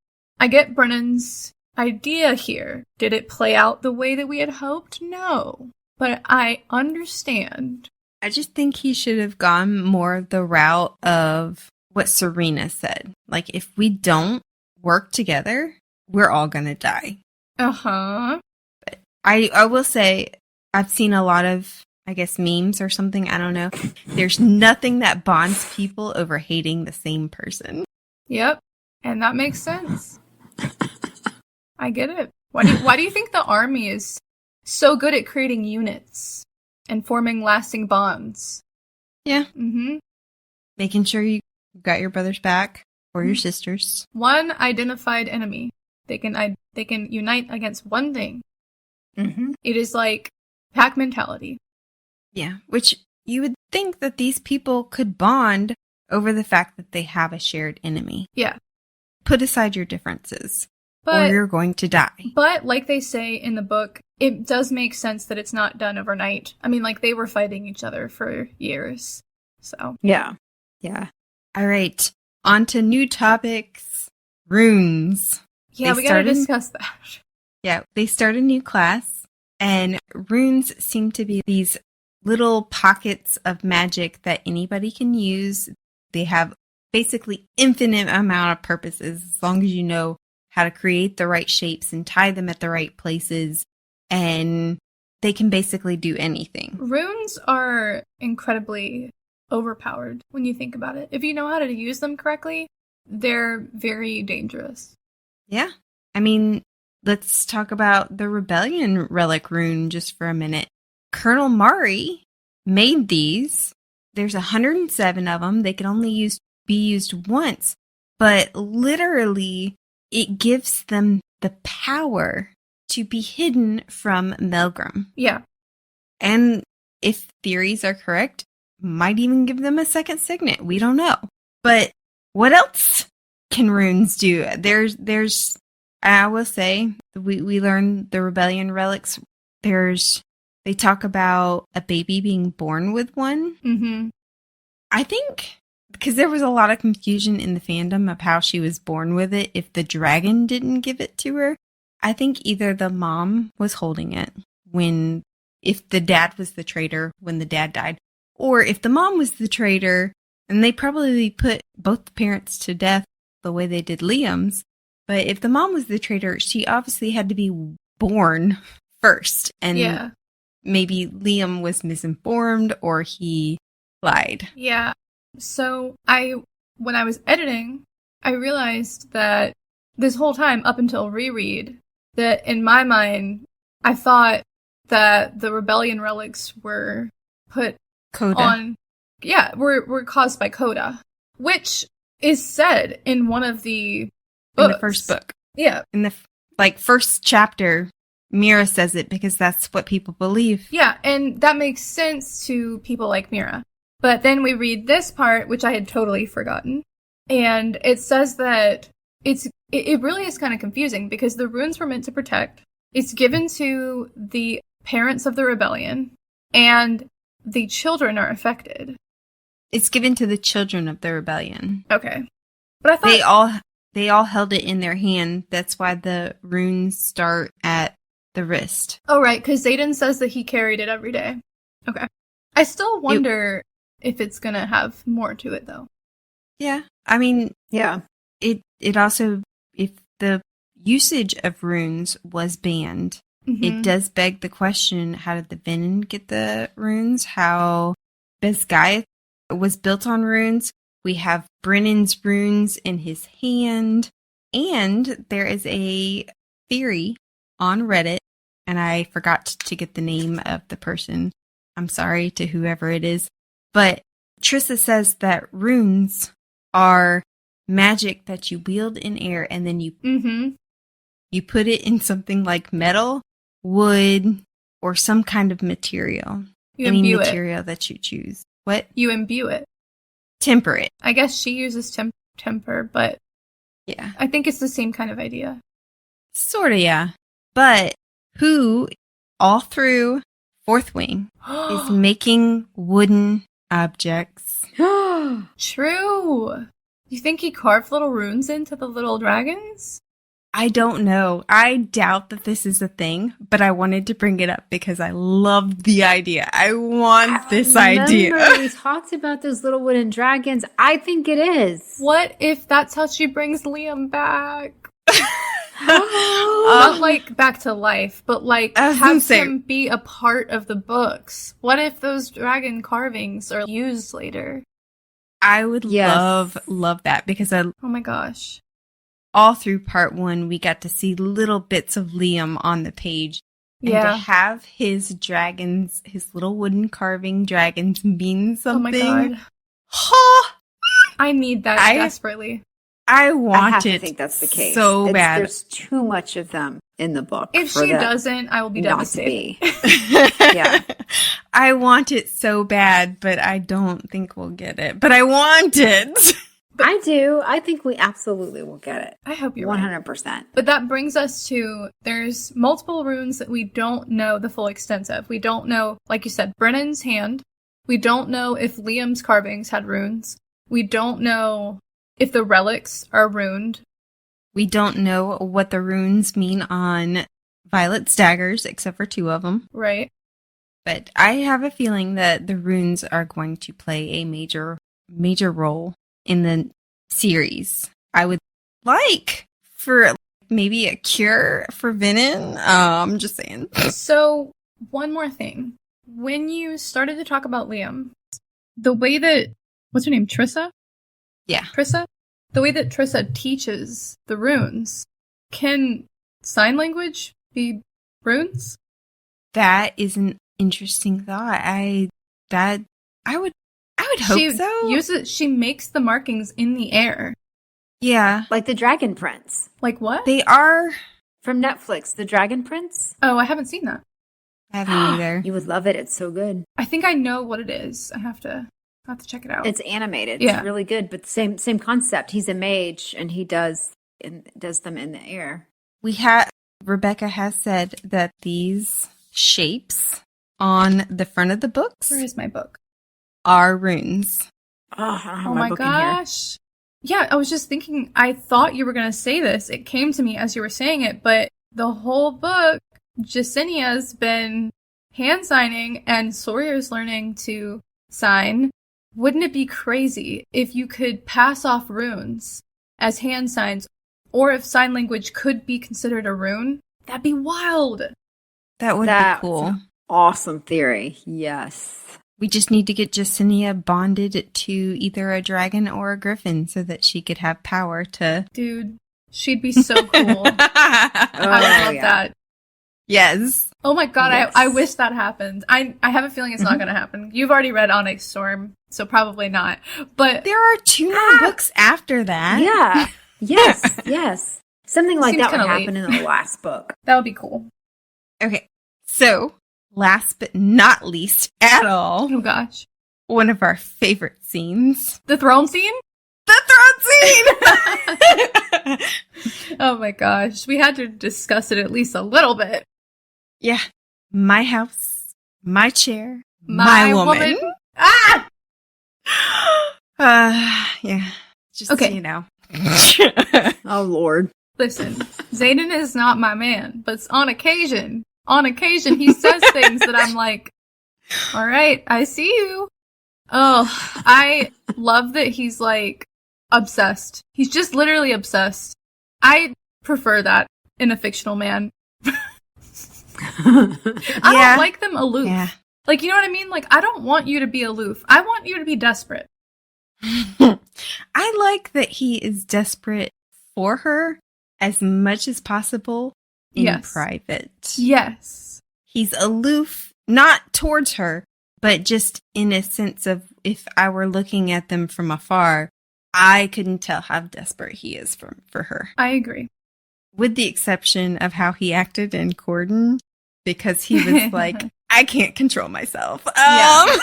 Speaker 1: Brennan's idea here. Did it play out the way that we had hoped? No. But I understand.
Speaker 2: I just think he should have gone more the route of what Serena said. Like, if we don't work together, we're all gonna die.
Speaker 1: Uh-huh.
Speaker 2: But I will say, I've seen a lot of, I guess, memes or something. I don't know. There's nothing that bonds people over hating the same person.
Speaker 1: Yep. And that makes sense. I get it. Why do you think the army is so good at creating units and forming lasting bonds?
Speaker 2: Yeah.
Speaker 1: Mm-hmm.
Speaker 2: Making sure you got your brother's back or your sisters.
Speaker 1: One identified enemy. They can unite against one thing.
Speaker 3: Mm-hmm.
Speaker 1: It is like pack mentality.
Speaker 2: Yeah, which you would think that these people could bond over the fact that they have a shared enemy.
Speaker 1: Yeah.
Speaker 2: Put aside your differences,
Speaker 1: but,
Speaker 2: or you're going to die.
Speaker 1: But, like they say in the book, it does make sense that it's not done overnight. I mean, like, they were fighting each other for years. So.
Speaker 3: Yeah. Yeah.
Speaker 2: All right. On to new topics. Runes.
Speaker 1: Yeah, we gotta discuss that.
Speaker 2: Yeah, they start a new class, and runes seem to be these little pockets of magic that anybody can use. They have basically infinite amount of purposes as long as you know how to create the right shapes and tie them at the right places, and they can basically do anything.
Speaker 1: Runes are incredibly overpowered when you think about it. If you know how to use them correctly, they're very dangerous.
Speaker 2: Yeah. I mean, let's talk about the Rebellion Relic rune just for a minute. Colonel Mari made these. There's 107 of them. They can only be used once, but literally it gives them the power to be hidden from Melgrim.
Speaker 1: Yeah.
Speaker 2: And if theories are correct, might even give them a second signet. We don't know. But what else can runes do? There's I will say, we learned the rebellion relics. They talk about a baby being born with one.
Speaker 1: Mm-hmm.
Speaker 2: I think because there was a lot of confusion in the fandom of how she was born with it if the dragon didn't give it to her. I think either the mom was holding it if the dad was the traitor when the dad died, or if the mom was the traitor, and they probably put both the parents to death the way they did Liam's. But if the mom was the traitor, she obviously had to be born first. And maybe Liam was misinformed or he lied.
Speaker 1: Yeah. So when I was editing, I realized that this whole time up until reread, that in my mind, I thought that the rebellion relics were put
Speaker 2: Coda.
Speaker 1: on. Yeah, were caused by Coda, which is said in one of the books.
Speaker 2: In the first book.
Speaker 1: Yeah.
Speaker 2: In the first chapter, Mira says it because that's what people believe.
Speaker 1: Yeah, and that makes sense to people like Mira. But then we read this part, which I had totally forgotten, and it says that it really is kind of confusing because the runes were meant to protect. It's given to the parents of the rebellion, and the children are affected.
Speaker 2: It's given to the children of the rebellion.
Speaker 1: Okay. But I thought
Speaker 2: they all held it in their hand. That's why the runes start at the wrist.
Speaker 1: Oh, right, because Xaden says that he carried it every day. Okay. I still wonder if it's going to have more to it, though.
Speaker 2: Yeah. I mean,
Speaker 3: yeah.
Speaker 2: It also, if the usage of runes was banned, it does beg the question, how did the Venom get the runes? How Besgaeth was built on runes? We have Brennan's runes in his hand. And there is a theory on Reddit, and I forgot to get the name of the person. I'm sorry to whoever it is. But Trissa says that runes are magic that you wield in air, and then you put it in something like metal, wood, or some kind of material. Any material that you choose. What?
Speaker 1: You imbue it.
Speaker 2: Temper it.
Speaker 1: I guess she uses temper, but
Speaker 2: yeah,
Speaker 1: I think it's the same kind of idea.
Speaker 2: Sort of, yeah. But who, all through Fourth Wing, is making wooden objects?
Speaker 1: True. You think he carved little runes into the little dragons?
Speaker 2: I don't know. I doubt that this is a thing, but I wanted to bring it up because I love the idea. I want this idea.
Speaker 3: We talked about those little wooden dragons. I think it is.
Speaker 1: What if that's how she brings Liam back? Not like back to life, but like have him be a part of the books. What if those dragon carvings are used later?
Speaker 2: I would love that because oh
Speaker 1: my gosh.
Speaker 2: All through part 1, we got to see little bits of Liam on the page. And to have his dragons, his little wooden carving dragons mean something.
Speaker 1: Oh my god. I need that desperately.
Speaker 2: I want
Speaker 3: I think that's the case.
Speaker 2: So bad.
Speaker 3: There's too much of them in the book.
Speaker 1: If she doesn't, I will be devastated.
Speaker 3: Yeah.
Speaker 2: I want it so bad, but I don't think we'll get it. But I want it.
Speaker 3: I do. I think we absolutely will get it.
Speaker 1: I hope you're
Speaker 3: 100%.
Speaker 1: Right. But that brings us to, there's multiple runes that we don't know the full extent of. We don't know, like you said, Brennan's hand. We don't know if Liam's carvings had runes. We don't know if the relics are runed.
Speaker 2: We don't know what the runes mean on Violet's daggers, except for 2 of them.
Speaker 1: Right.
Speaker 2: But I have a feeling that the runes are going to play a major role in the series. I would like for maybe a cure for Venom. I'm just saying.
Speaker 1: So, one more thing. When you started to talk about Liam, the way that, what's her name, Trissa?
Speaker 2: Yeah.
Speaker 1: Trissa? The way that Trissa teaches the runes, can sign language be runes?
Speaker 2: That is an interesting thought. I would hope so.
Speaker 1: She makes the markings in the air.
Speaker 2: Yeah.
Speaker 3: Like the Dragon Prince.
Speaker 1: Like what?
Speaker 2: They are.
Speaker 3: From Netflix, the Dragon Prince.
Speaker 1: Oh, I haven't seen that.
Speaker 2: I haven't either.
Speaker 3: You would love it. It's so good.
Speaker 1: I think I know what it is. I have to check it out.
Speaker 3: It's animated.
Speaker 1: Yeah.
Speaker 3: It's really good, but same concept. He's a mage and he does them in the air.
Speaker 2: Rebecca has said that these shapes on the front of the books
Speaker 1: Where is my book?
Speaker 2: are runes.
Speaker 3: Oh, I don't have
Speaker 1: Oh
Speaker 3: my
Speaker 1: my
Speaker 3: book in here.
Speaker 1: gosh. Yeah, I was just thinking, I thought you were going to say this. It came to me as you were saying it, but the whole book, Jasinia's been hand signing and Sawyer's learning to sign. Wouldn't it be crazy if you could pass off runes as hand signs, or if sign language could be considered a rune? That'd be wild.
Speaker 2: That would be cool.
Speaker 3: Awesome theory. Yes.
Speaker 2: We just need to get Jasinia bonded to either a dragon or a griffin so that she could have power to...
Speaker 1: Dude, she'd be so cool. I would love that.
Speaker 2: Yes.
Speaker 1: Oh my god,
Speaker 3: Yes.
Speaker 1: I wish that happened. I have a feeling it's not going to happen. You've already read Onyx Storm, so probably not. But
Speaker 2: there are 2 more books after that.
Speaker 3: Yeah. Yes. Yes. Something like
Speaker 1: Seems
Speaker 3: that would
Speaker 1: kinda
Speaker 3: happen in the last book.
Speaker 1: that would be cool.
Speaker 2: Okay, so last but not least at all,
Speaker 1: Oh gosh.
Speaker 2: one of our favorite scenes.
Speaker 1: The throne scene?
Speaker 2: The throne scene!
Speaker 1: Oh my gosh. We had to discuss it at least a little bit.
Speaker 2: Yeah. My house, my chair,
Speaker 1: My
Speaker 2: woman.
Speaker 1: Ah!
Speaker 2: Yeah. Just
Speaker 1: Okay.
Speaker 2: so you know.
Speaker 3: Oh, Lord.
Speaker 1: Listen, Zayden is not my man, but on occasion he says things that I'm like, all right, I see you. Oh, I love that he's like obsessed. He's just literally obsessed. I prefer that in a fictional man. I don't like them aloof.
Speaker 2: Yeah.
Speaker 1: Like, you know what I mean? Like, I don't want you to be aloof. I want you to be desperate.
Speaker 2: I like that he is desperate for her as much as possible in
Speaker 1: Yes.
Speaker 2: private.
Speaker 1: Yes.
Speaker 2: He's aloof, not towards her, but just in a sense of if I were looking at them from afar, I couldn't tell how desperate he is for her.
Speaker 1: I agree.
Speaker 2: With the exception of how he acted in Cordyn, because he was like, I can't control myself.
Speaker 1: Yeah.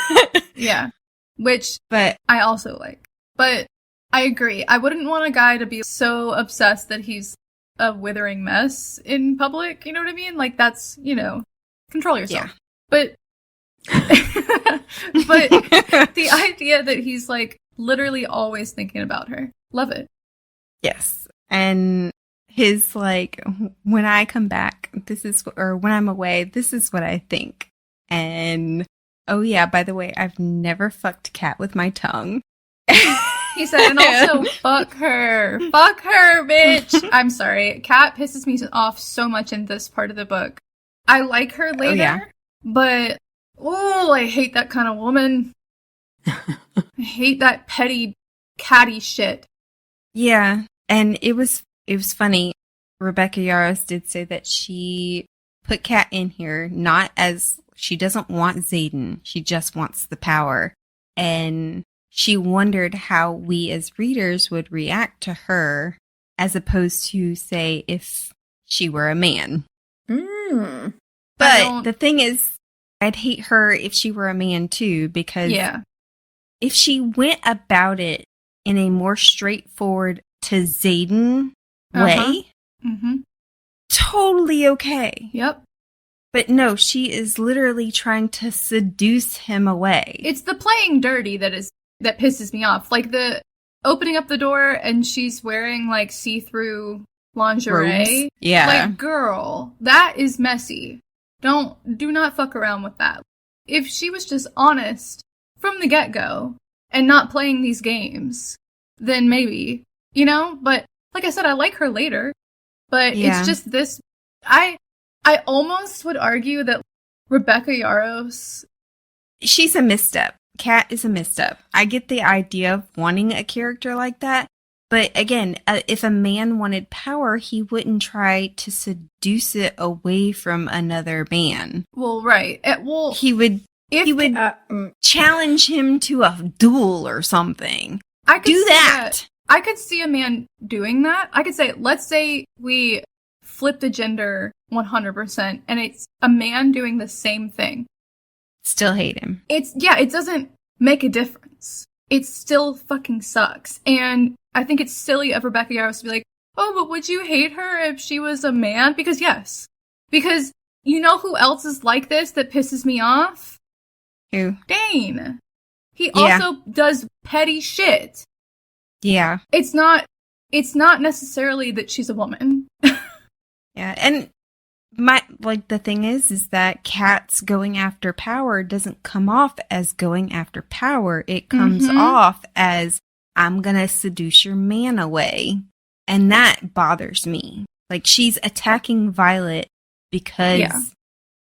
Speaker 1: Yeah. Which
Speaker 2: But
Speaker 1: I also like. But I agree. I wouldn't want a guy to be so obsessed that he's a withering mess in public. You know what I mean? Like, that's, control yourself.
Speaker 2: Yeah.
Speaker 1: But, but the idea that he's like literally always thinking about her. Love it.
Speaker 2: yes. And his like, when I come back, when I'm away, this is what I think. And oh yeah, by the way, I've never fucked Cat with my tongue.
Speaker 1: He said, and also, fuck her. Fuck her, bitch. I'm sorry. Kat pisses me off so much in this part of the book. I like her later, but, I hate that kind of woman. I hate that petty, catty shit.
Speaker 2: Yeah. And it was funny. Rebecca Yarros did say that she put Cat in here, not as, she doesn't want Xaden. She just wants the power. And she wondered how we as readers would react to her as opposed to, say, if she were a man.
Speaker 3: Mm.
Speaker 2: But the thing is, I'd hate her if she were a man too, because if she went about it in a more straightforward to Xaden way, totally okay.
Speaker 1: Yep.
Speaker 2: But no, she is literally trying to seduce him away.
Speaker 1: It's the playing dirty that pisses me off. Like the opening up the door and she's wearing like see-through lingerie.
Speaker 2: Robes. Yeah.
Speaker 1: Like, girl, that is messy. Do not fuck around with that. If she was just honest from the get-go and not playing these games, then maybe, but like I said, I like her later, but it's just this, I almost would argue that Rebecca Yarros,
Speaker 2: she's a misstep. Cat is a misstep. I get the idea of wanting a character like that. But again, if a man wanted power, he wouldn't try to seduce it away from another man.
Speaker 1: Well, right.
Speaker 2: He would challenge him to a duel or something.
Speaker 1: I could
Speaker 2: do that.
Speaker 1: I could see a man doing that. I could say, let's say we flip the gender 100% and it's a man doing the same thing.
Speaker 2: Still hate him.
Speaker 1: It doesn't make a difference. It still fucking sucks. And I think it's silly of Rebecca Yarros to be like, oh, but would you hate her if she was a man? Because yes. Because you know who else is like this that pisses me off?
Speaker 2: Who?
Speaker 1: Dane. He also does petty shit.
Speaker 2: Yeah.
Speaker 1: It's not necessarily that she's a woman.
Speaker 2: Yeah, and the thing is that Kat's going after power doesn't come off as going after power. It comes off as, I'm gonna seduce your man away. And that bothers me. Like, she's attacking Violet because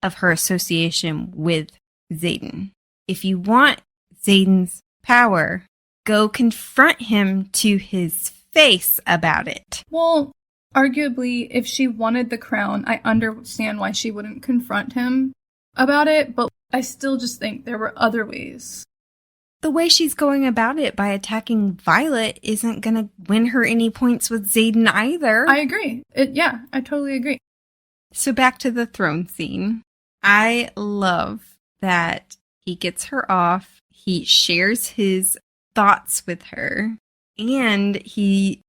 Speaker 2: of her association with Xaden. If you want Xaden's power, go confront him to his face about it.
Speaker 1: Well, arguably, if she wanted the crown, I understand why she wouldn't confront him about it, but I still just think there were other ways.
Speaker 2: The way she's going about it by attacking Violet isn't going to win her any points with Xaden either.
Speaker 1: I agree. I totally agree.
Speaker 2: So back to the throne scene. I love that he gets her off. He shares his thoughts with her. And she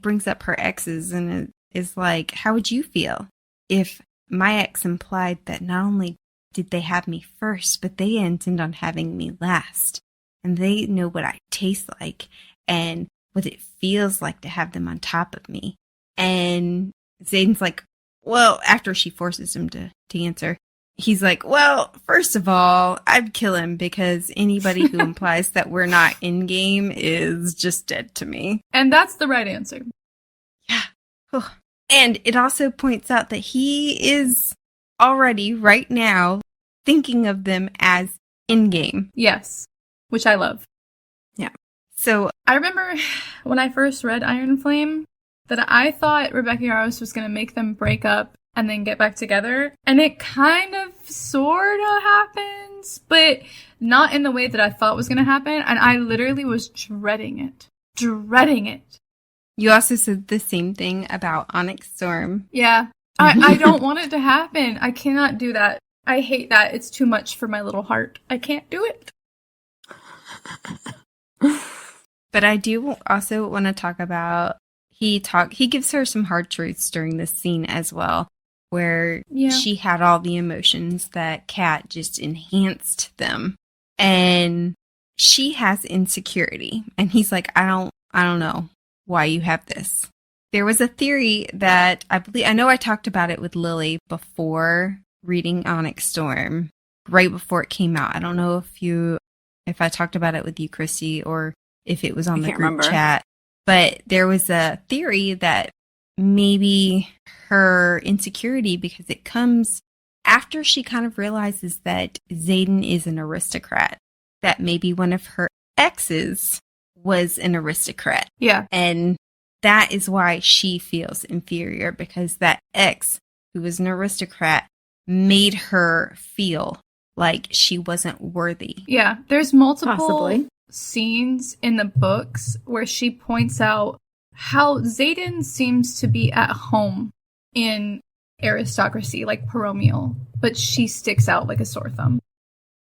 Speaker 2: brings up her exes and is like, how would you feel if my ex implied that not only did they have me first, but they intend on having me last? And they know what I taste like and what it feels like to have them on top of me. And Xaden's like, well, after she forces him to answer, he's like, well, first of all, I'd kill him because anybody who implies that we're not in game is just dead to me.
Speaker 1: And that's the right answer.
Speaker 2: Yeah. And it also points out that he is already right now thinking of them as in game.
Speaker 1: Yes. Which I love.
Speaker 2: Yeah. So
Speaker 1: I remember when I first read Iron Flame that I thought Rebecca Yarros was going to make them break up and then get back together. And it kind of sort of happens, but not in the way that I thought was going to happen. And I literally was dreading it. Dreading it.
Speaker 2: You also said the same thing about Onyx Storm.
Speaker 1: Yeah. I don't want it to happen. I cannot do that. I hate that. It's too much for my little heart. I can't do it.
Speaker 2: But I do also want to talk about, he gives her some hard truths during this scene as well, where she had all the emotions that Kat just enhanced them. And she has insecurity. And he's like, I don't know why you have this. There was a theory that I know I talked about it with Lily before reading Onyx Storm, right before it came out. I don't know if I talked about it with you, Christy, or if it was on the group chat. But there was a theory that maybe her insecurity, because it comes after she kind of realizes that Xaden is an aristocrat, that maybe one of her exes was an aristocrat.
Speaker 1: Yeah.
Speaker 2: And that is why she feels inferior, because that ex, who was an aristocrat, made her feel like she wasn't worthy.
Speaker 1: Yeah, there's multiple scenes in the books where she points out how Xaden seems to be at home in aristocracy, like Paromial, but she sticks out like a sore thumb.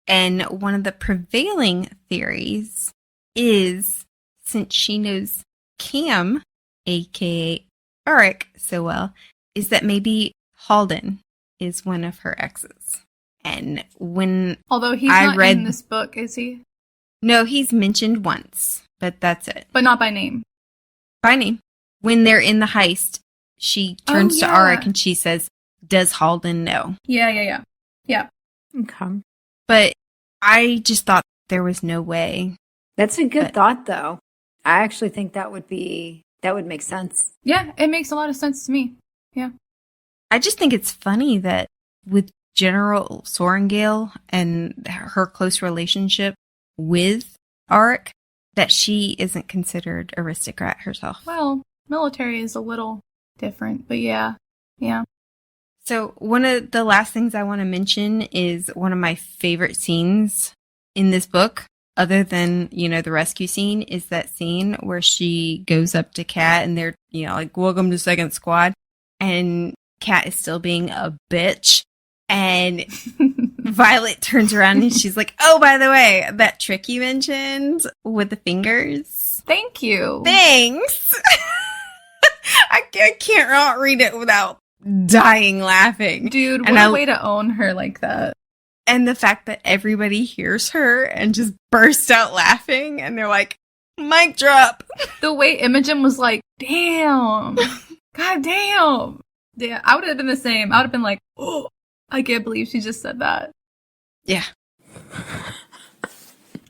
Speaker 2: And one of the prevailing theories is, since she knows Cam, aka Auric, so well, is that maybe Halden is one of her exes. And
Speaker 1: although he's not in this book, is he?
Speaker 2: No, he's mentioned once, but that's it.
Speaker 1: But not by name.
Speaker 2: By name. When they're in the heist, she turns to Auric and she says, does Halden know?
Speaker 1: Yeah.
Speaker 3: Okay.
Speaker 2: But I just thought there was no way.
Speaker 3: That's a good thought, though. I actually think that would make sense.
Speaker 1: Yeah, it makes a lot of sense to me. Yeah.
Speaker 2: I just think it's funny that with General Sorrengail and her close relationship with Auric, that she isn't considered aristocrat herself.
Speaker 1: Well, military is a little different, but yeah.
Speaker 2: So one of the last things I want to mention is one of my favorite scenes in this book, other than, the rescue scene, is that scene where she goes up to Kat and they're, like, welcome to Second Squad. And Kat is still being a bitch. And Violet turns around and she's like, oh, by the way, that trick you mentioned with the fingers.
Speaker 1: Thank you.
Speaker 2: Thanks. I I can't not read it without dying laughing.
Speaker 1: Dude, what a way to own her like that.
Speaker 2: And the fact that everybody hears her and just bursts out laughing and they're like, mic drop.
Speaker 1: The way Imogen was like, damn. God damn. Yeah, I would have been the same. I would have been like, oh, I can't believe she just said that.
Speaker 2: Yeah.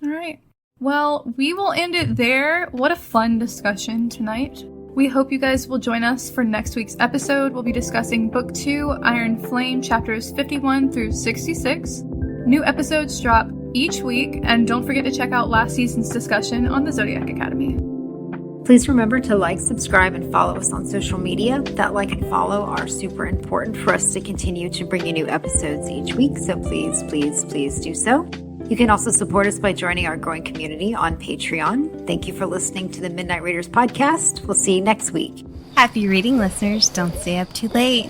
Speaker 1: All right. Well, we will end it there. What a fun discussion tonight. We hope you guys will join us for next week's episode. We'll be discussing Book 2, Iron Flame, chapters 51 through 66. New episodes drop each week, and don't forget to check out last season's discussion on the Zodiac Academy.
Speaker 3: Please remember to like, subscribe, and follow us on social media. That like and follow are super important for us to continue to bring you new episodes each week, so please, please, please do so. You can also support us by joining our growing community on Patreon. Thank you for listening to the Midnight Raiders podcast. We'll see you next week.
Speaker 2: Happy reading, listeners. Don't stay up too late.